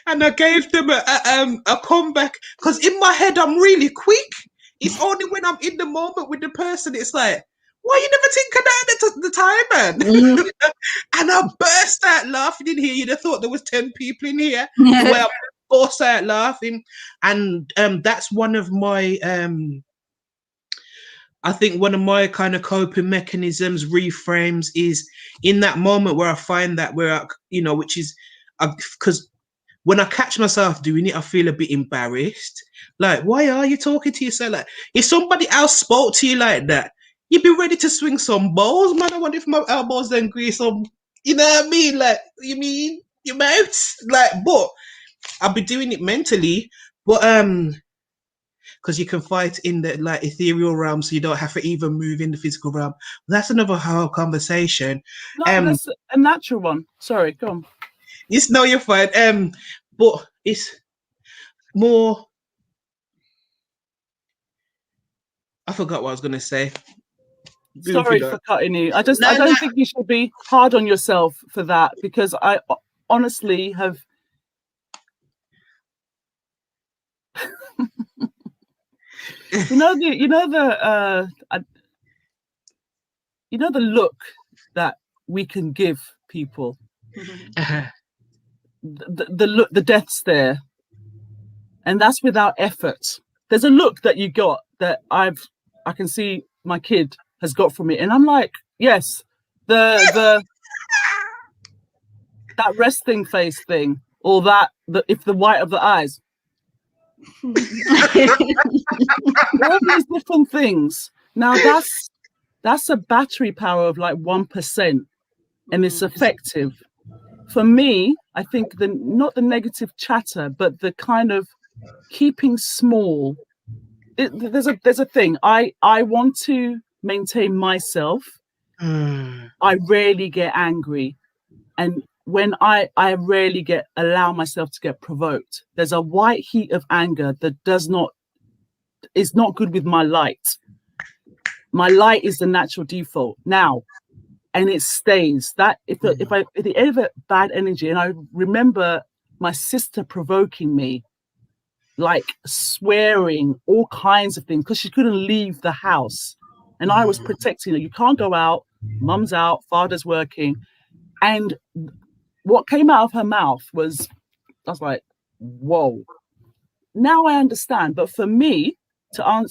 And I gave them a comeback because in my head I'm really quick. It's only when I'm in the moment with the person it's like, why you never think of that at the time, man? And I burst out laughing in here. You'd have thought there was 10 people in here. The way I burst out laughing, and that's one of my I think one of my kind of coping mechanisms, reframes, is in that moment where I find that which is because when I catch myself doing it, I feel a bit embarrassed. Like, why are you talking to yourself? Like, if somebody else spoke to you like that, you'd be ready to swing some balls, man. I wonder if my elbows then grease some, you know what I mean? Like, you mean your mouth? Like, but I'll be doing it mentally, but because you can fight in the like ethereal realm, so you don't have to even move in the physical realm. That's another whole conversation. No, that's a natural one. Sorry, go on. Yes, no, you're fine. But it's more. I forgot what I was gonna say. Sorry for cutting you. I don't think you should be hard on yourself for that, because I honestly have. You know the look that we can give people. The look, the death stare, and that's without effort. There's a look that you got that I can see my kid has got from it, and I'm like, yes, that resting face thing, or if the white of the eyes. All these different things. Now that's a battery power of like 1%, and it's effective. For me, I think not the negative chatter, but the kind of keeping small. There's a thing. I want to maintain myself. I rarely get angry, and when I rarely allow myself to get provoked. There's a white heat of anger that is not good with my light. My light is the natural default now, and it stays. That if the ever bad energy, and I remember my sister provoking me, like swearing all kinds of things because she couldn't leave the house, and I was protecting her. You can't go out. Mum's out. Father's working, and what came out of her mouth I was like, whoa. Now I understand. But for me, I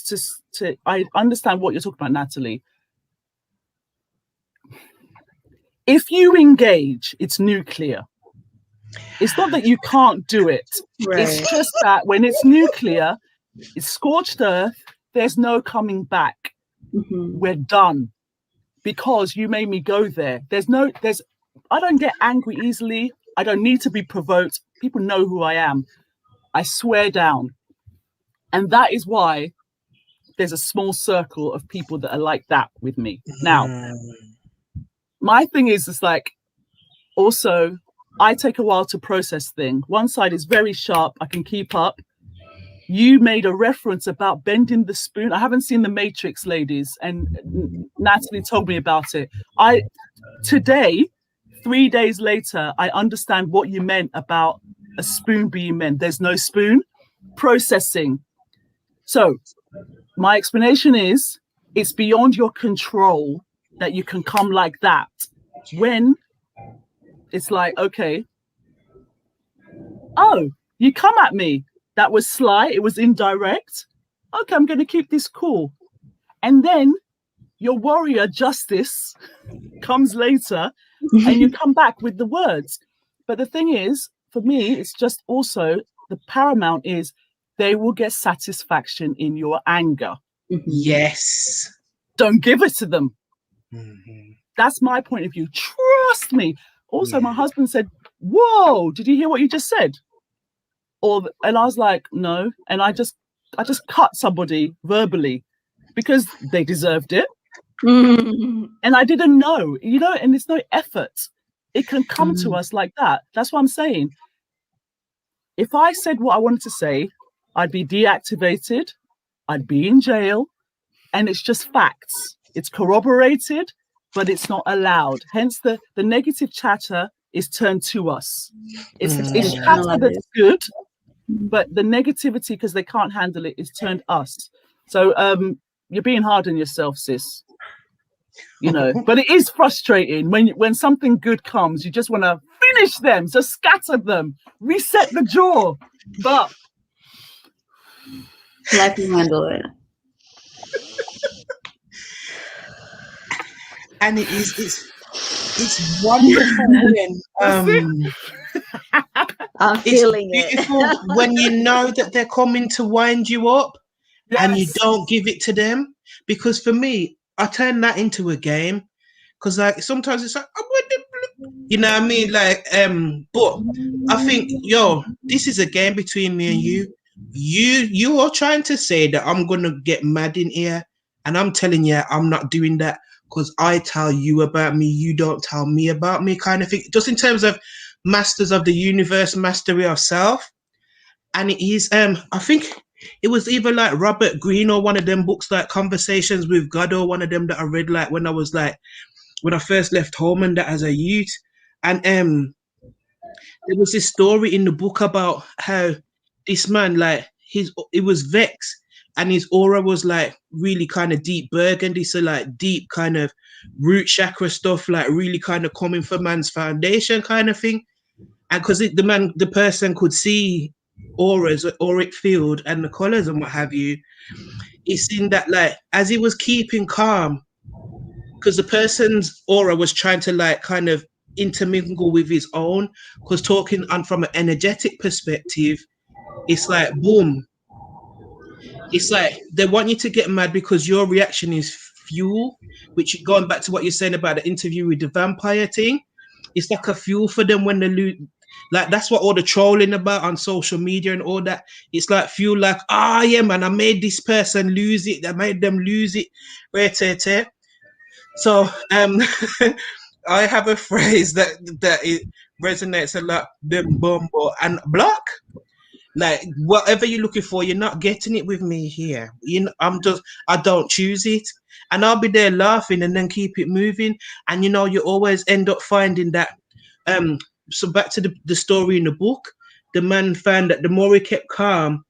understand what you're talking about, Natalie. If you engage, it's nuclear. It's not that you can't do it. Right. It's just that when it's nuclear, it's scorched earth, there's no coming back. We're done. Because you made me go there. I don't get angry easily. I don't need to be provoked. People know who I am. I swear down. And that is why there's a small circle of people that are like that with me. Now, my thing is like, also, I take a while to process things. One side is very sharp. I can keep up. You made a reference about bending the spoon. I haven't seen The Matrix, ladies, and Natalie told me about it. Today, 3 days later, I understand what you meant about a spoon being meant. There's no spoon. Processing. So my explanation is it's beyond your control that you can come like that. When it's like, okay, oh, you come at me. That was sly. It was indirect. Okay, I'm going to keep this cool. And then your warrior justice comes later and you come back with the words. But the thing is, for me, it's just also the paramount is they will get satisfaction in your anger. Yes. Don't give it to them. That's my point of view. Trust me. Also, my husband said, whoa, did you hear what you just said? And I was like, no. And I just cut somebody verbally because they deserved it. And I didn't know, and there's no effort. It can come to us like that. That's what I'm saying. If I said what I wanted to say, I'd be deactivated. I'd be in jail. And it's just facts. It's corroborated, but it's not allowed. Hence the negative chatter is turned to us. It's Internalized. chatter that's good, but the negativity, because they can't handle it, is turned us. So you're being hard on yourself, sis. You know, but it is frustrating when something good comes. You just want to finish them, just scatter them, reset the jaw. But Life will handle it. And it's wonderful when I'm feeling it. It's beautiful when you know that they're coming to wind you up, yes. and you don't give it to them. Because for me, I turn that into a game. Because like sometimes it's like, you know what I mean? Like, but I think, this is a game between me and you. You are trying to say that I'm gonna get mad in here, and I'm telling you I'm not doing that, because I tell you about me, you don't tell me about me, kind of thing. Just in terms of masters of the universe, mastery of self. And it is I think it was either like Robert Greene or one of them books, like Conversations with God, or one of them that I read like when I first left home and that as a youth. And there was this story in the book about how this man, like, it was vexed, and his aura was like really kind of deep burgundy, so like deep kind of root chakra stuff, like really kind of coming from man's foundation kind of thing. And because the person could see auras, auric field, and the colors and what have you, it seemed that like as he was keeping calm, because the person's aura was trying to like kind of intermingle with his own, because talking on from an energetic perspective, it's like boom. It's like they want you to get mad because your reaction is fuel, which, going back to what you're saying about the interview with the vampire thing, it's like a fuel for them when they lose. Like that's what all the trolling about on social media and all that. It's like fuel, like, yeah, man, I made this person lose it. I made them lose it. So I have a phrase that it resonates a lot. Them bumbo and block. Like whatever you're looking for, you're not getting it with me here. I don't choose it, and I'll be there laughing and then keep it moving. And you always end up finding that. So back to the story in the book, the man found that the more he kept calm,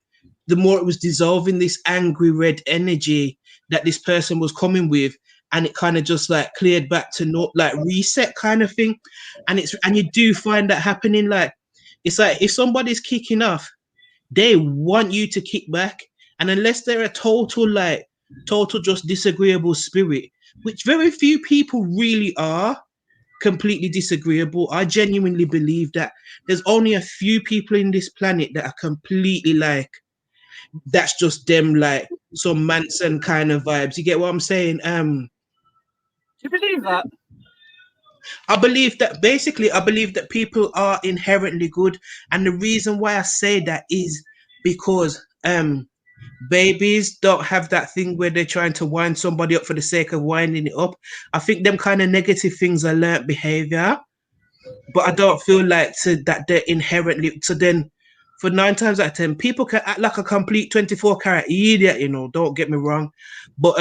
the more it was dissolving this angry red energy that this person was coming with, and it kind of just like cleared back to not like reset kind of thing. And you do find that happening. Like it's like if somebody's kicking off, they want you to kick back, and unless they're a total just disagreeable spirit, which very few people really are completely disagreeable. I genuinely believe that there's only a few people in this planet that are completely like, that's just them, like some Manson kind of vibes. You get what I'm saying? Do you believe that? I believe that people are inherently good, and the reason why I say that is because babies don't have that thing where they're trying to wind somebody up for the sake of winding it up. I think them kind of negative things are learnt behavior, but I don't feel like that they're inherently. So then, for 9 times out of 10, people can act like a complete 24-karat idiot. Don't get me wrong, but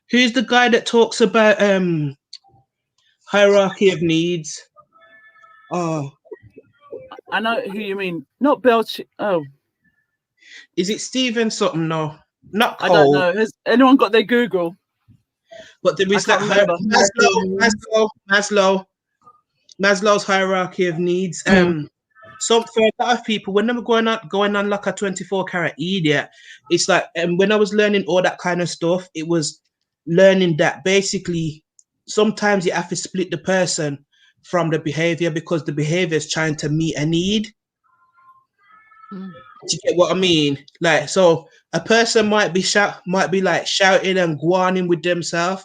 who's the guy that talks about hierarchy of needs? Oh, I know who you mean. Not Belch. Oh, is it Stephen something? No, not Cole. I don't know. Has anyone got their Google? But there is that Maslow's hierarchy of needs. So for a lot of people, when they were going on like a 24-karat idiot, it's like, when I was learning all that kind of stuff, it was learning that basically sometimes you have to split the person from the behavior, because the behavior is trying to meet a need. Do you get what I mean? Like, so a person might be like shouting and guaning with themselves,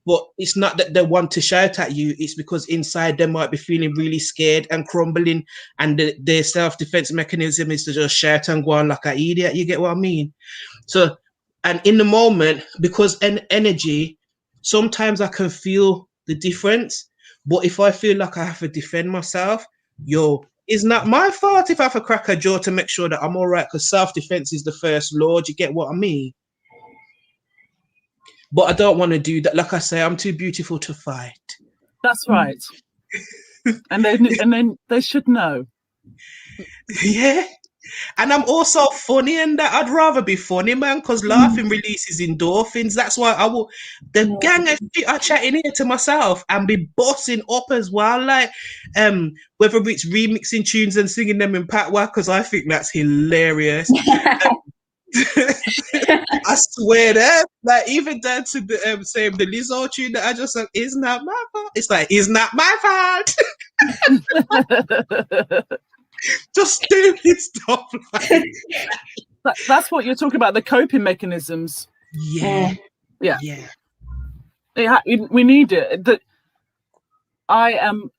but it's not that they want to shout at you. It's because inside they might be feeling really scared and crumbling, and their self-defense mechanism is to just shout and go on like an idiot. You get what I mean? So, and in the moment, because energy, sometimes I can feel the difference. But if I feel like I have to defend myself, it's not my fault if I have to crack a jaw to make sure that I'm all right, because self-defense is the first law. Do you get what I mean? But I don't want to do that. Like I say, I'm too beautiful to fight. That's right. and then they should know. Yeah. And I'm also funny, and that I'd rather be funny, man, because laughing releases endorphins. That's why the gang of shit are chatting here to myself and be bossing up as well. Like, whether it's remixing tunes and singing them in patois, because I think that's hilarious. I swear that, like, even down to the same the Lizzo tune that I just said, "It's not my fault." It's like, "It's not my fault." Just stupid stuff like that's what you're talking about, the coping mechanisms. yeah. We need it. I am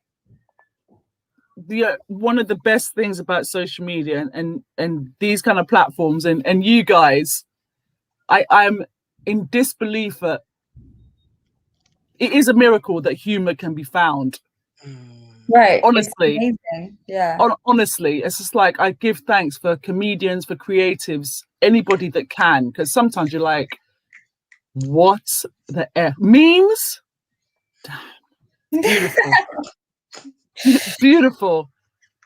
one of the best things about social media and these kind of platforms and you guys, I'm in disbelief that it is a miracle that humor can be found. Right. Honestly. It's amazing. Yeah. Honestly, it's just like, I give thanks for comedians, for creatives, anybody that can, because sometimes you're like, what the F? Memes? Damn. Beautiful. Beautiful.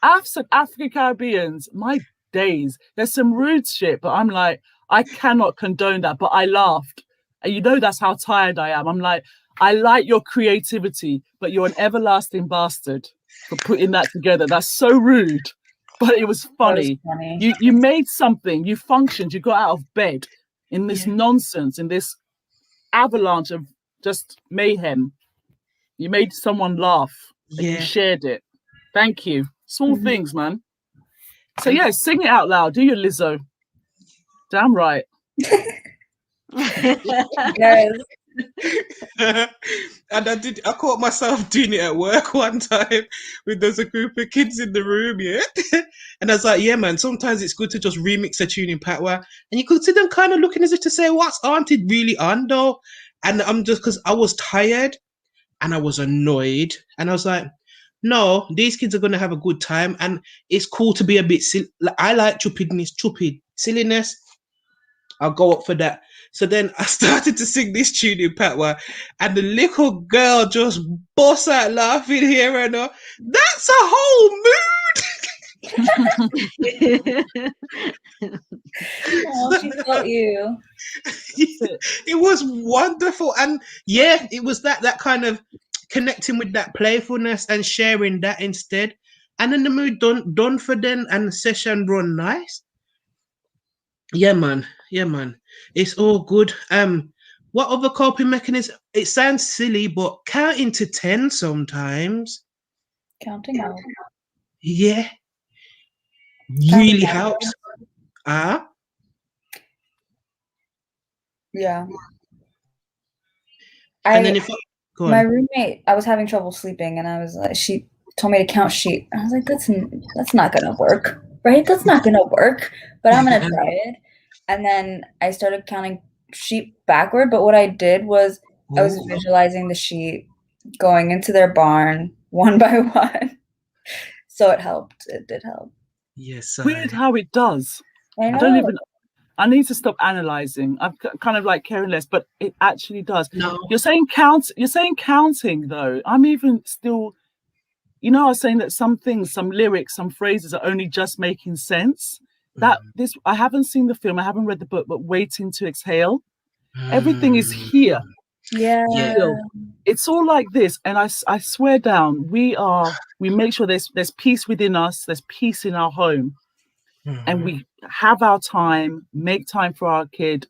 African Caribbeans, my days. There's some rude shit, but I'm like, I cannot condone that, but I laughed. And you know that's how tired I am. I'm like, I like your creativity, but you're an everlasting bastard for putting that together. That's so rude, but it was funny. You made something, you functioned, you got out of bed in this nonsense, in this avalanche of just mayhem. You made someone laugh and you shared it. Thank you. Small things, man. So yeah, sing it out loud. Do your Lizzo. Damn right. Yes. And I caught myself doing it at work one time with there's a group of kids in the room, and I was like, yeah, man, sometimes it's good to just remix a tune in patois, and you could see them kind of looking as if to say, what's auntie really on though? And I'm just, because I was tired and I was annoyed, and I was like, no, these kids are going to have a good time, and it's cool to be a bit silly. I like stupid silliness. I'll go up for that. So then I started to sing this tune in patois, and the little girl just busts out laughing here and there. That's a whole mood. Oh, she felt you. It was wonderful, and yeah, it was that kind of connecting with that playfulness and sharing that instead, and then the mood done for them, and the session run nice. Yeah, man. It's all good. What other coping mechanism? It sounds silly, but counting to 10 sometimes. Counting out. Yeah. Really helps. Yeah. And then my roommate, I was having trouble sleeping, and I was like, she told me to count sheep. I was like, that's not gonna work, right? That's not gonna work. But I'm gonna try it. And then I started counting sheep backward. But what I did was I was visualizing the sheep going into their barn one by one. So it helped. It did help. Yes. Weird how it does. I know. I need to stop analyzing. I'm kind of like caring less, but it actually does. No. You're saying counting though. I'm even still, I was saying that some things, some lyrics, some phrases are only just making sense. I haven't seen the film, I haven't read the book, but Waiting to Exhale. Everything is here. Yeah. It's all like this. And I swear down, we make sure there's peace within us, there's peace in our home. And we have our time, make time for our kid,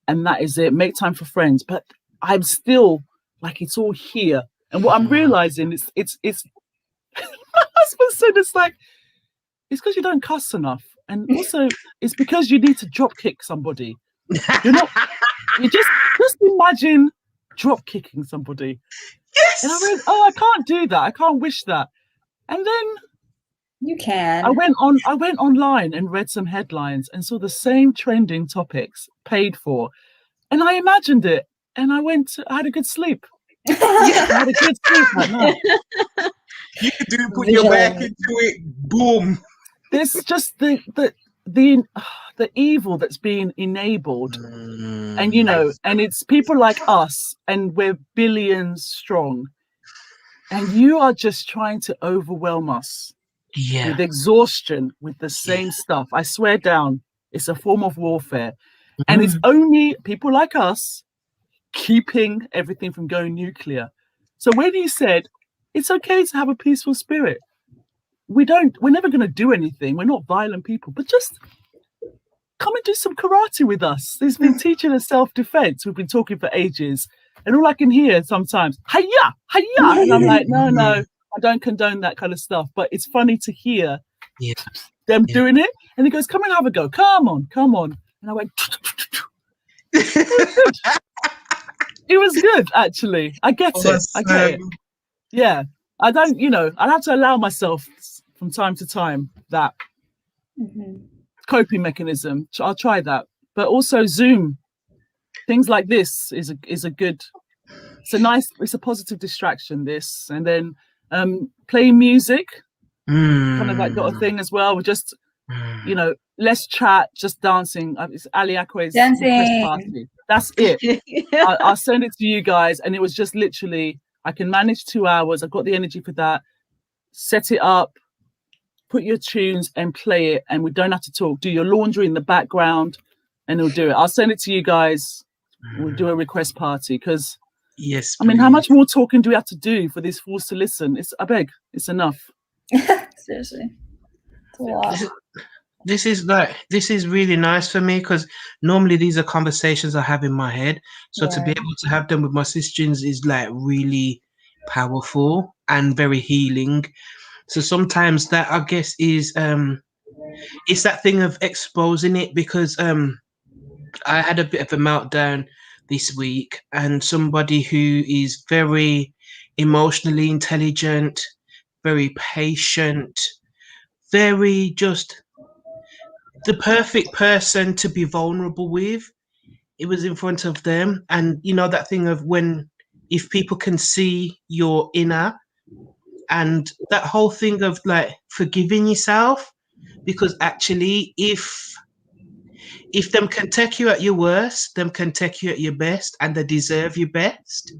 and that is it. Make time for friends. But I'm still like, it's all here. And what I'm realizing is it's my husband said, it's like, it's because you don't cuss enough. And also it's because you need to drop kick somebody. You just imagine drop kicking somebody. Yes. And I went, I can't do that. I can't wish that. And then you can. I went online and read some headlines and saw the same trending topics paid for. And I imagined it. And I had a good sleep. I had a good sleep that night. You could put your back into it. Boom. There's just the evil that's being enabled. And and it's people like us, and we're billions strong. And you are just trying to overwhelm us with exhaustion with the same stuff. I swear down, it's a form of warfare. And it's only people like us keeping everything from going nuclear. So when you said it's okay to have a peaceful spirit, we're never going to do anything. We're not violent people, but just come and do some karate with us. There's been teaching us self-defense. We've been talking for ages. And all I can hear sometimes, hiya, hiya. And I'm like, no, I don't condone that kind of stuff. But it's funny to hear them doing it. And he goes, come and have a go. Come on. And I went, it was good, actually. I get it. I get it. Yeah. I don't, I have to allow myself from time to time that coping mechanism. I'll try that. But also Zoom. Things like this is a good, it's a positive distraction, this. And then playing music, kind of like got a thing as well. We're just, less chat, just dancing. It's Ali Akwe's request party. That's it. I'll send it to you guys. And it was just literally, I can manage 2 hours. I've got the energy for that. Set it up, put your tunes and play it. And we don't have to talk. Do your laundry in the background and it'll do it. I'll send it to you guys. We'll do a request party because how much more talking do we have to do for these fools to listen? I beg, it's enough. Seriously, it's a lot. This is really nice for me because normally these are conversations I have in my head. So to be able to have them with my sisters is like really powerful and very healing. So sometimes that I guess is it's that thing of exposing it because I had a bit of a meltdown this week, and somebody who is very emotionally intelligent, very patient, very just the perfect person to be vulnerable with. It was in front of them, and that thing of if people can see your inner, and that whole thing of like forgiving yourself, because actually if them can take you at your worst, them can take you at your best, and they deserve your best.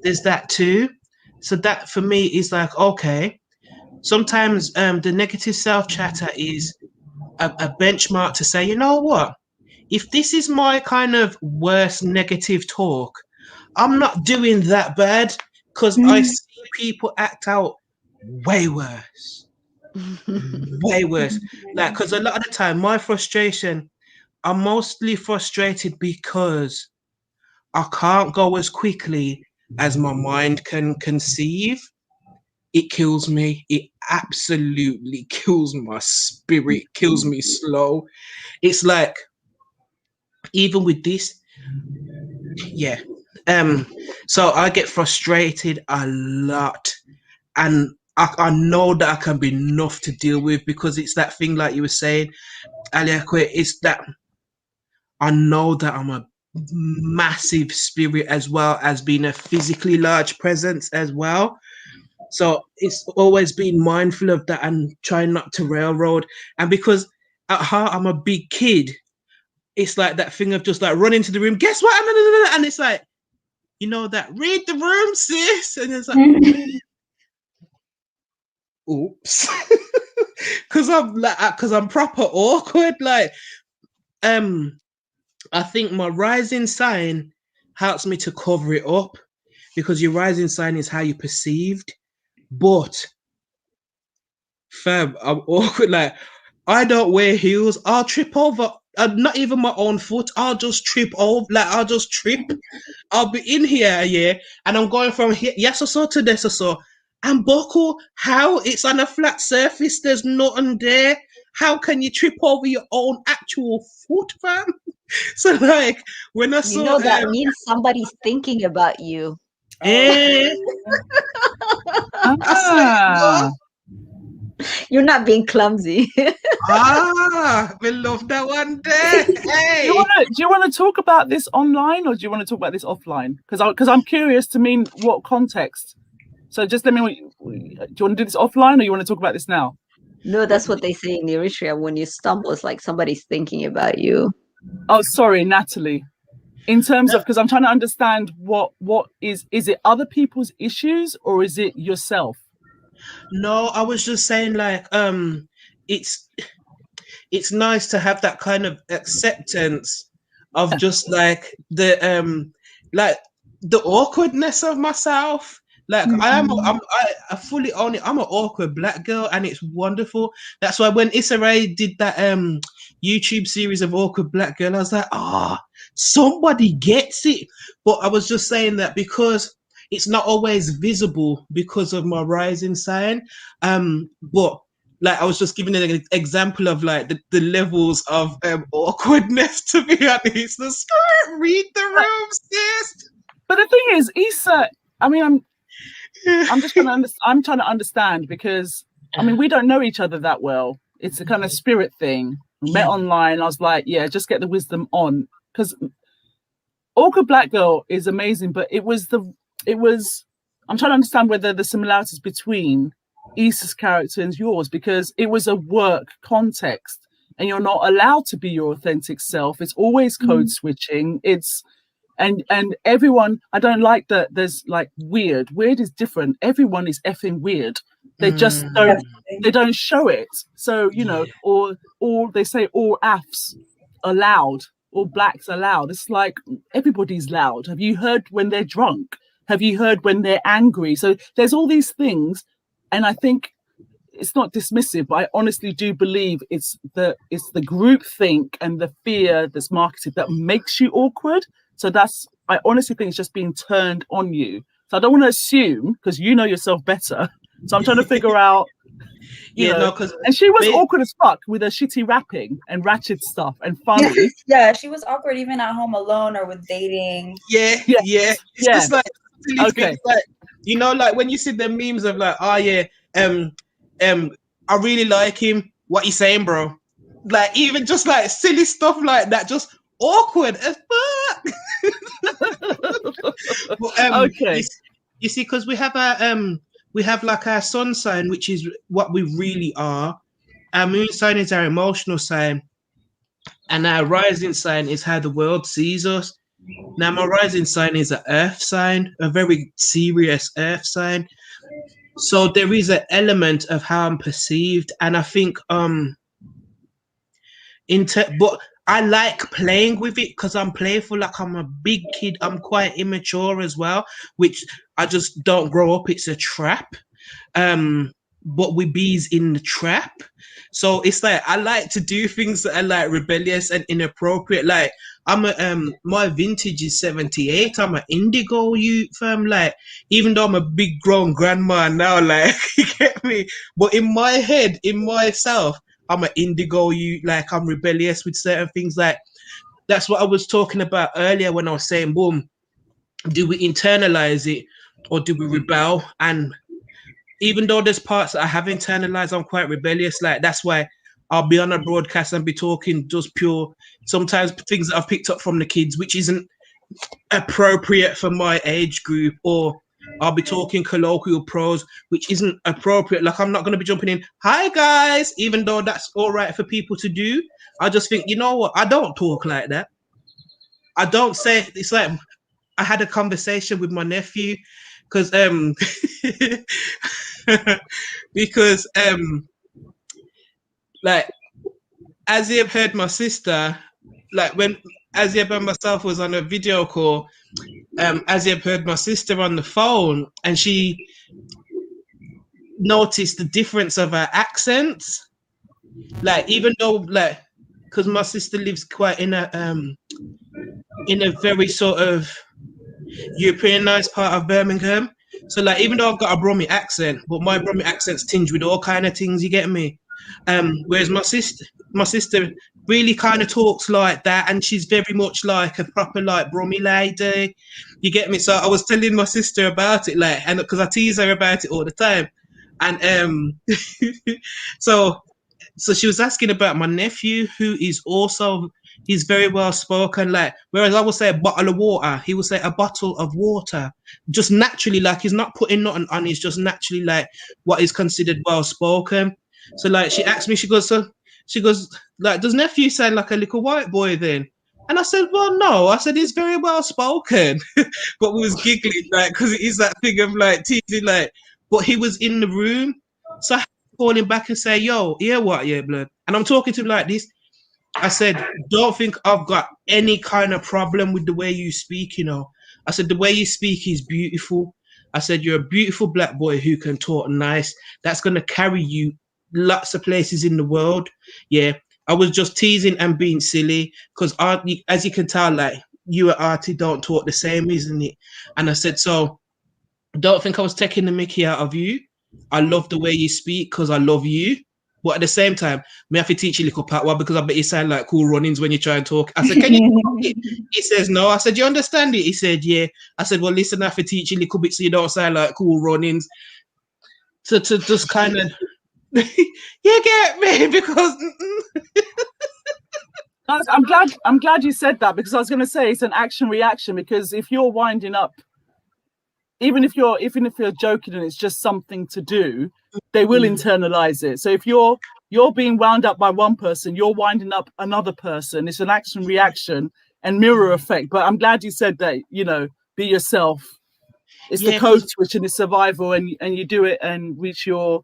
There's that too. So that for me is like, okay, sometimes the negative self-chatter is a benchmark to say, you know what? If this is my kind of worst negative talk, I'm not doing that bad because I see people act out way worse. Way worse. Like, because a lot of the time, my frustration, I'm mostly frustrated because I can't go as quickly as my mind can conceive. It kills me. It absolutely kills my spirit, kills me slow. It's like, even with this, so I get frustrated a lot. And I know that I can be enough to deal with because it's that thing like you were saying, Ali Akwe, it's that I know that I'm a massive spirit as well as being a physically large presence as well. So it's always being mindful of that and trying not to railroad. And because at heart I'm a big kid, it's like that thing of just like running into the room, guess what? And it's like, that read the room, sis. And it's like, oops. Because I'm proper awkward. Like, I think my rising sign helps me to cover it up because your rising sign is how you're perceived. But fam, I'm awkward. Like, I don't wear heels. I'll trip over. Not even my own foot. I'll just trip over. Like, I'll just trip. I'll be in here, and I'm going from here, yes or so to this or so. And buckle, how? It's on a flat surface. There's nothing there. How can you trip over your own actual foot, fam? So, like, when I saw... that means somebody's thinking about you. You're not being clumsy. We love that one day. Hey. Do you want to talk about this online or do you want to talk about this offline? Because I'm curious to mean what context. So just let me know. Do you want to do this offline or you want to talk about this now? No, that's what they say in Eritrea. When you stumble, it's like somebody's thinking about you. Oh, sorry, Natalie. In terms of, because I'm trying to understand what is it other people's issues or is it yourself? No, I was just saying like it's nice to have that kind of acceptance of just like the awkwardness of myself. Like I fully own it. I'm an awkward black girl, and it's wonderful. That's why when Issa Rae did that YouTube series of awkward black girl, I was like, somebody gets it. But I was just saying that because it's not always visible because of my rising sign. But like I was just giving an example of like the levels of awkwardness, to be honest. Just read the room, sis. But the thing is, Issa, I mean, I'm just trying to understand because I mean we don't know each other that well. It's a kind of spirit thing. We met online. I was like, yeah, just get the wisdom on, because Awkward Black Girl is amazing, but it was I'm trying to understand whether the similarities between Issa's character and yours, because it was a work context and you're not allowed to be your authentic self. It's always code switching. It's and everyone, I don't like that there's like weird is different. Everyone is effing weird. They just don't show it. So, you know, or they say all AFs are loud, all blacks are loud. It's like everybody's loud. Have you heard when they're drunk? Have you heard when they're angry? So there's all these things. And I think it's not dismissive, but I honestly do believe it's the groupthink and the fear that's marketed that makes you awkward. So I honestly think it's just being turned on you. So I don't want to assume, because you know yourself better. So I'm trying to figure out, you know. And she was awkward as fuck with her shitty rapping and ratchet stuff and funny. Yeah, she was awkward even at home alone or with dating. It's just like, okay. Like, you know, like when you see the memes of like, I really like him. What you saying, bro? Like even just like silly stuff like that, just awkward as fuck. But, okay. You see, because we have like our sun sign, which is what we really are. Our moon sign is our emotional sign, and our rising sign is how the world sees us. Now, my rising sign is an earth sign, a very serious earth sign. So there is an element of how I'm perceived, and I think but I like playing with it because I'm playful. Like I'm a big kid. I'm quite immature as well, which I just don't grow up. It's a trap. But we bees in the trap. So it's like I like to do things that are like rebellious and inappropriate. Like I'm my vintage is 78. I'm an indigo youth, fam. Like even though I'm a big grown grandma now, like you get me. But in my head, in myself, I'm an indigo youth. Like I'm rebellious with certain things. Like that's what I was talking about earlier when I was saying, boom, do we internalize it or do we rebel? And even though there's parts that I have internalized, I'm quite rebellious. Like that's why I'll be on a broadcast and be talking just pure, sometimes things that I've picked up from the kids, which isn't appropriate for my age group, or I'll be talking colloquial prose, which isn't appropriate. Like I'm not going to be jumping in, hi guys, even though that's all right for people to do. I just think, you know what? I don't talk like that. I don't say, it's like, I had a conversation with my nephew because like Azieb heard my sister, like when Azieb and myself was on a video call, Azieb heard my sister on the phone and she noticed the difference of her accents. Like even though like, because my sister lives quite in a very sort of Europeanized part of Birmingham. So like even though I've got a Brummie accent, but my Brummie accent's tinged with all kind of things, you get me? Whereas my sister really kind of talks like that, and she's very much like a proper like Brummie lady. You get me? So I was telling my sister about it, like, and because I tease her about it all the time. And so she was asking about my nephew, who is also, he's very well spoken. Like, whereas I would say a bottle of water, he would say a bottle of water. Just naturally, like he's not putting nothing on, he's just naturally like what is considered well spoken. So like she asked me, she goes, like, does nephew sound like a little white boy then? And I said, well, no. I said, he's very well spoken. But we was giggling, like, because it is that thing of, like, teasing, like, but he was in the room. So I had to call him back and say, yo, yeah, what, yeah, blood. And I'm talking to him like this. I said, don't think I've got any kind of problem with the way you speak, you know. I said, the way you speak is beautiful. I said, you're a beautiful black boy who can talk nice. That's going to carry you lots of places in the world. Yeah. I was just teasing and being silly because, as you can tell, like, you and Artie don't talk the same, isn't it? And I said, so don't think I was taking the mickey out of you. I love the way you speak because I love you. But at the same time, me have to teach you little part because I bet you sound like Cool Runnings when you try and talk. I said, can you talk it? He says, no. I said, you understand it? He said, yeah. I said, well, listen, I have to teach you a little bit so you don't sound like Cool Runnings. To just kind of, you get me? Because I'm glad you said that, because I was going to say it's an action reaction, because if you're winding up, even if you're joking and it's just something to do, they will internalize it. So if you're being wound up by one person, you're winding up another person. It's an action reaction and mirror effect. But I'm glad you said that, you know, be yourself. It's the code switch and the survival, and you do it and reach your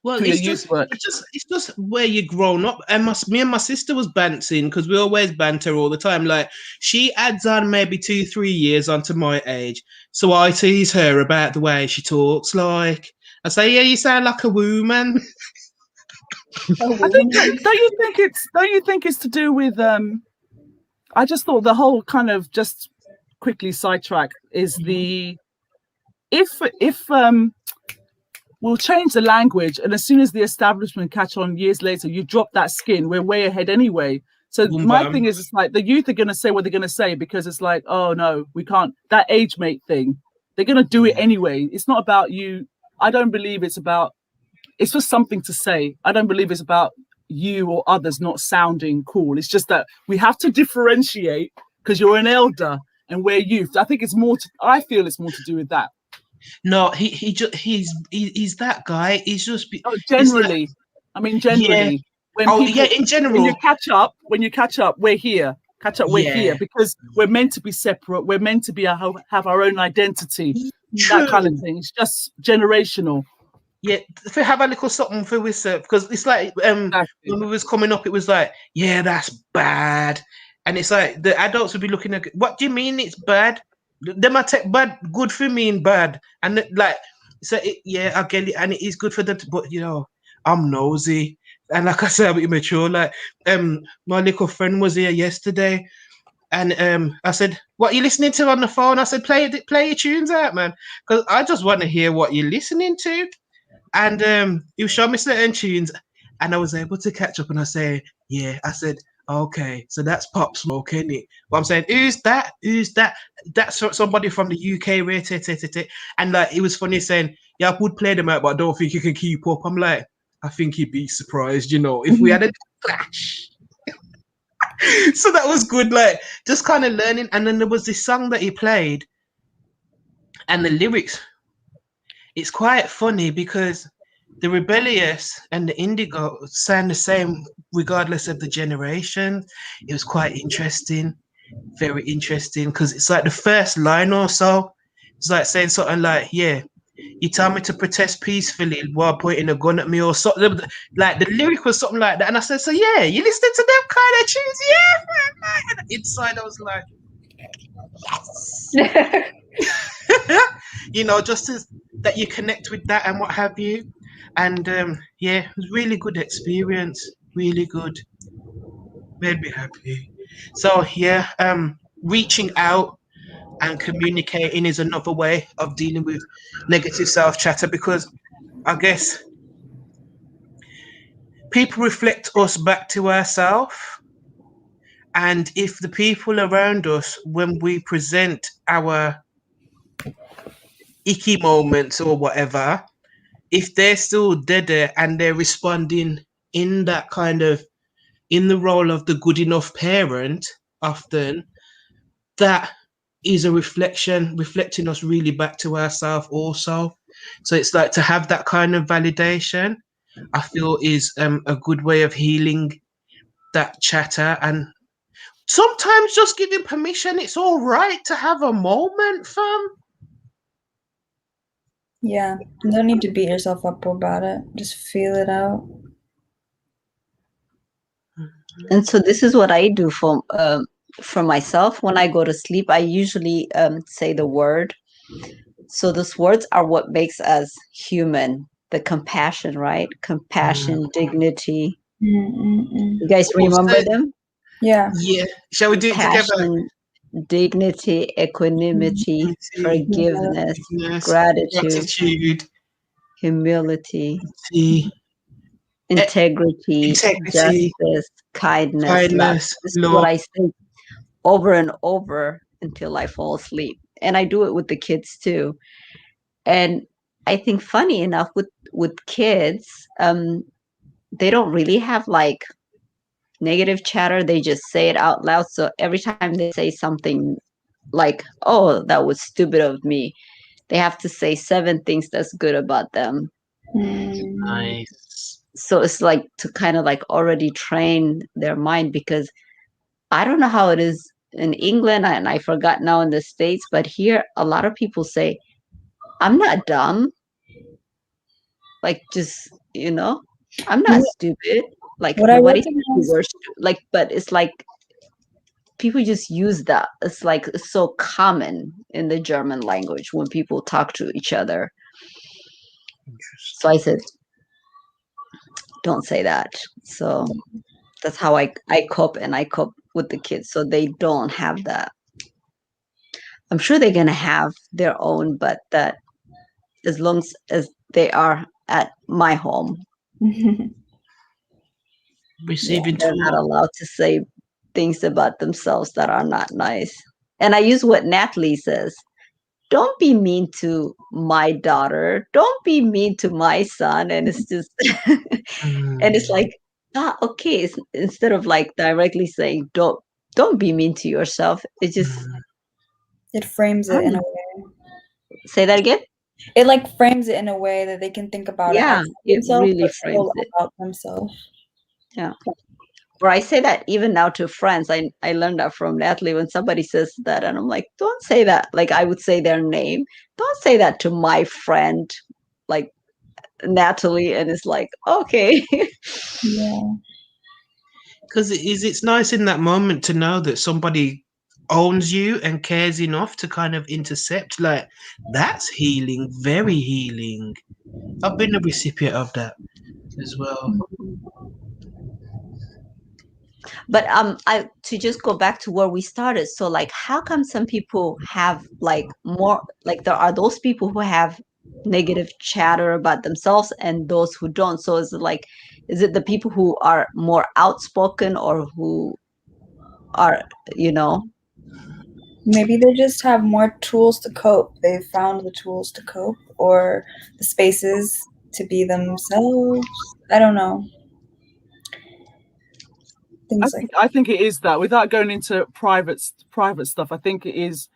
it's just where you're grown up. And me and my sister was bouncing because we always banter all the time. Like, she adds on maybe 2-3 years onto my age, so I tease her about the way she talks. Like, I say, yeah, you sound like a woman. I think, don't you think it's to do with I just thought the whole kind of, just quickly sidetrack, is the if we'll change the language, and as soon as the establishment catch on years later, you drop that skin, we're way ahead anyway. So my thing is, it's like the youth are going to say what they're going to say, because it's like, oh no, we can't, that age mate thing, they're going to do it anyway. It's not about you. I don't believe it's about, it's just something to say. I don't believe it's about you or others not sounding cool. It's just that we have to differentiate, because you're an elder and we're youth. I think it's more I feel it's more to do with that. No, he's that guy. He's just generally. Like, I mean, generally. Yeah. In general. When you catch up, we're here. We're here because we're meant to be separate. We're meant to be have our own identity. True. That kind of thing. It's just generational. Yeah, if we have a little something for yourself, because it's like when we was coming up, it was like, yeah, that's bad, and it's like the adults would be looking at, what do you mean it's bad? They might take bad, good for mean bad, and like, so yeah, I get it, and it is good for them, but you know, I'm nosy, and like I said, I'm immature. Like, my little friend was here yesterday, and I said, "What are you listening to on the phone?" I said, "Play your tunes out, man, because I just want to hear what you're listening to." And he was showing me certain tunes, and I was able to catch up. And I say, "Yeah," I said, "Okay, so that's Pop Smoke, isn't it?" But I'm saying, "Who's that? Who's that?" That's somebody from the UK, and like, it was funny saying, "Yeah, I would play them out, but I don't think you can keep up." I'm like, I think you'd be surprised, you know, if we had a clash. So that was good, like, just kind of learning. And then there was this song that he played, and the lyrics, it's quite funny because the rebellious and the indigo sound the same regardless of the generation. It was quite interesting, very interesting, because it's like the first line or so, it's like saying something like, yeah, you tell me to protest peacefully while pointing a gun at me, or something. Like, the lyric was something like that. And I said, so yeah, you listening to them kind of tunes? Yeah. And inside I was like, yes. You know, just as that you connect with that and what have you. And yeah, it was really good experience, really good, made me happy. So yeah, reaching out and communicating is another way of dealing with negative self chatter, because I guess people reflect us back to ourselves. And if the people around us, when we present our icky moments or whatever, if they're still dead and they're responding in that kind of, in the role of the good enough parent, often that is a reflecting us really back to ourselves also. So it's like, to have that kind of validation, I feel is a good way of healing that chatter. And sometimes just giving permission, it's all right to have a moment, fam. Yeah, you don't need to beat yourself up about it. Just feel it out. And so this is what I do for myself. When I go to sleep, I usually say the word. So those words are what makes us human. The compassion, right? Compassion, dignity. You guys remember them? Yeah. Yeah. Shall we do it together? Compassion, dignity, equanimity, forgiveness, gratitude, humility, integrity, justice, kindness, love. This is what I say over and over until I fall asleep. And I do it with the kids too. And I think funny enough with kids, they don't really have like negative chatter. They just say it out loud. So every time they say something like, oh, that was stupid of me, they have to say 7 things that's good about them. Nice. So it's like to kind of like already train their mind, because I don't know how it is in England, and I forgot now in the States, but here a lot of people say, I'm not dumb. Like, just, I'm not stupid. Like, nobody says you were like, but it's like people just use that. It's like it's so common in the German language when people talk to each other. So I said, don't say that. So that's how I cope, and I cope with the kids, so they don't have that. I'm sure they're gonna have their own, but that as long as they are at my home, they're not allowed to say things about themselves that are not nice. And I use what Natalie says: don't be mean to my daughter, don't be mean to my son. And it's just and it's like, okay, it's, instead of like directly saying don't be mean to yourself, it just it frames it in a way. Say that again. It like frames it in a way that they can think about it really frames it about themselves. Yeah. Or I say that even now to friends. I learned that from Natalie. When somebody says that, and I'm like, don't say that. Like, I would say their name. Don't say that to my friend, like Natalie. And it's like, okay. Yeah. Because it's nice in that moment to know that somebody owns you and cares enough to kind of intercept. Like, that's healing, very healing. I've been a recipient of that as well. But I to just go back to where we started. So like, how come some people have like more, like there are those people who have negative chatter about themselves and those who don't? So is it the people who are more outspoken, or who are, maybe they just have more tools to cope. They've found the tools to cope, or the spaces to be themselves. I don't know. I think it is that, without going into private stuff, I think it is,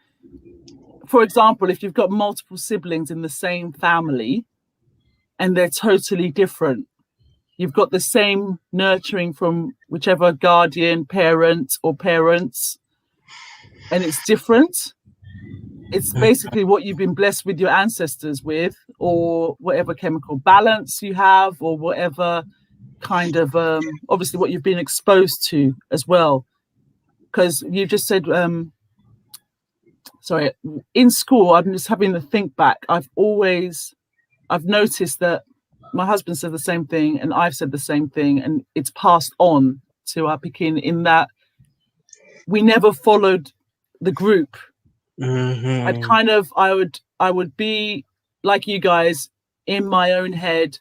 for example, if you've got multiple siblings in the same family and they're totally different, you've got the same nurturing from whichever guardian, parent or parents, and it's different. It's basically what you've been blessed with your ancestors with, or whatever chemical balance you have, or whatever kind of obviously what you've been exposed to as well. Because you just said sorry, in school, I'm just having to think back. I've noticed that my husband said the same thing and I've said the same thing, and it's passed on to our Pekin, in that we never followed the group. I would be like you guys, in my own head,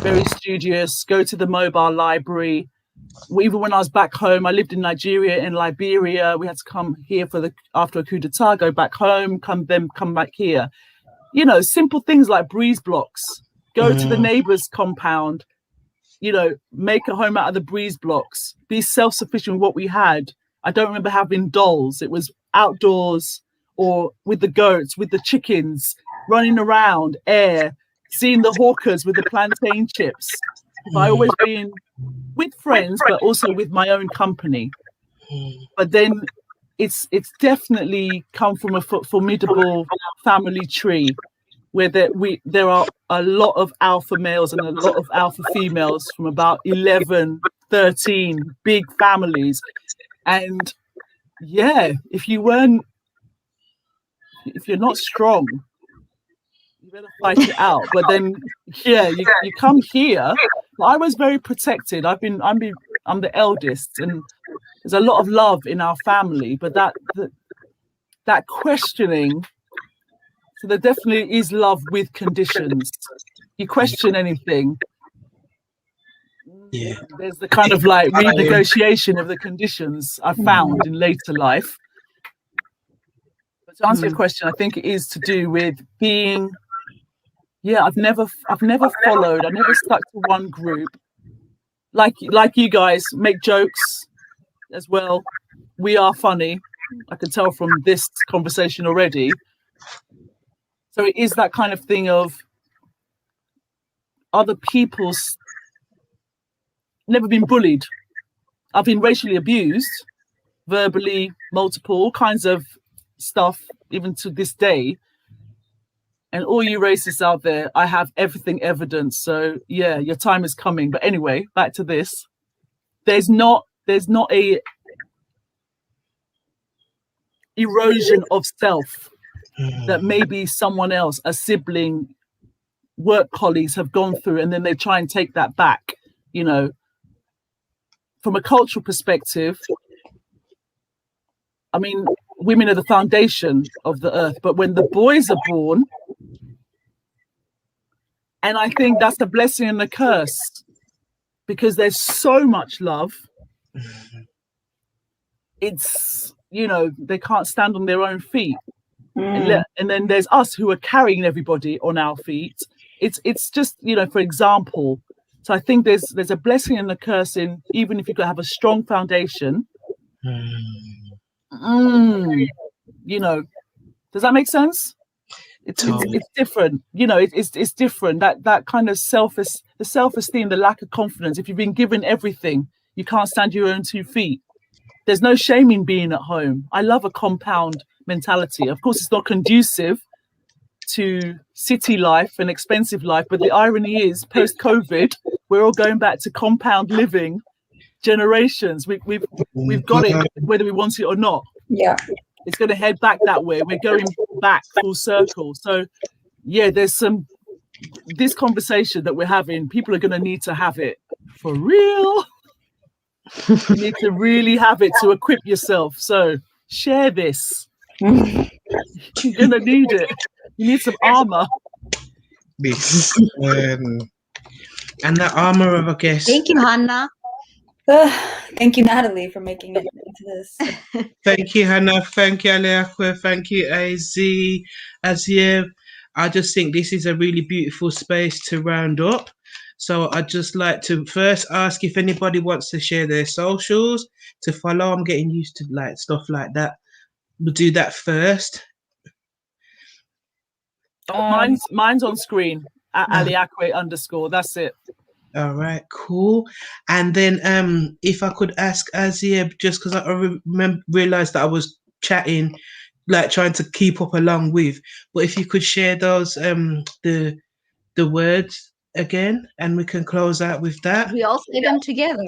very studious, go to the mobile library. Even when I was back home, I lived in Nigeria and Liberia. We had to come here after a coup d'etat, go back home, come back here. Simple things like breeze blocks. Go to the neighbor's compound, make a home out of the breeze blocks. Be self-sufficient with what we had. I don't remember having dolls. It was outdoors, or with the goats, with the chickens, running around, seeing the hawkers with the plantain chips. I always been with friends, but also with my own company. but then it's definitely come from a formidable family tree where there are a lot of alpha males and a lot of alpha females from about 11, 13 big families. And yeah, if you're not strong, you better fight it out. But then yeah, you come here. I was very protected. I'm the eldest, and there's a lot of love in our family, but that questioning, so there definitely is love with conditions. You question anything, there's the kind of like renegotiation of the conditions I found in later life. But to answer your question, I think it is to do with being, I've never followed, I've never stuck to one group. Like you guys make jokes as well. We are funny. I can tell from this conversation already. So it is that kind of thing of other people's, never been bullied. I've been racially abused, verbally, multiple, all kinds of stuff, even to this day. And all you racists out there, I have everything evidence. So yeah, your time is coming. But anyway, back to this. There's not a erosion of self that maybe someone else, a sibling, work colleagues have gone through, and then they try and take that back. You know, from a cultural perspective, I mean, women are the foundation of the earth, but when the boys are born, and I think that's the blessing and the curse, because there's so much love. It's, you know, they can't stand on their own feet. And then there's us who are carrying everybody on our feet. It's just, you know, for example. So I think there's a blessing and a curse in, even if you could have a strong foundation. You know, does that make sense? It's different. You know, it's different. That kind of the self-esteem, the lack of confidence. If you've been given everything, you can't stand your own 2 feet. There's no shame in being at home. I love a compound mentality. Of course, it's not conducive to city life and expensive life, but the irony is, post-COVID, we're all going back to compound living generations. We've got it, whether we want it or not. Yeah, it's going to head back that way. We're going back full circle. So yeah, there's this conversation that we're having, people are going to need to have it for real. You need to really have it to equip yourself. So share this. You're going to need it. You need some armor. This and the armor of a guest. Thank you, Hanna. Thank you, Natalie, for making it into this. Thank you, Hanna. Thank you, Aliakwe. Thank you, Azieb. I just think this is a really beautiful space to round up. So I'd just like to first ask if anybody wants to share their socials to follow. I'm getting used to like stuff like that. We'll do that first. Mine's on screen at Aliakwe_. That's it. All right, cool. And then if I could ask Azieb, just because I realized that I was chatting, like trying to keep up along with, but if you could share those the words again, and we can close out with that. We all say them together.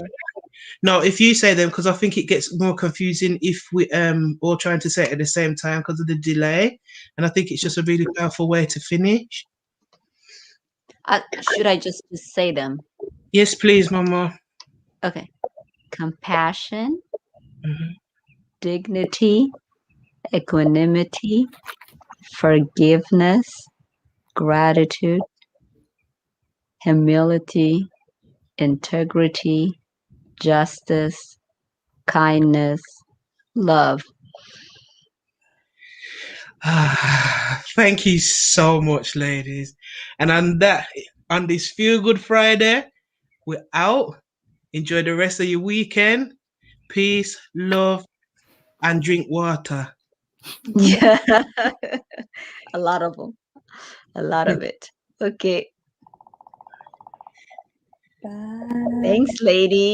No, if you say them, because I think it gets more confusing if we all trying to say it at the same time because of the delay, and I think it's just a really powerful way to finish. Should I just say them? Yes, please, Mama. Okay. Compassion, dignity, equanimity, forgiveness, gratitude, humility, integrity, justice, kindness, love. Thank you so much, ladies. And on this Feel Good Friday, we're out. Enjoy the rest of your weekend. Peace, love, and drink water. Yeah. A lot of them. A lot of it. Okay. Bye. Thanks, lady.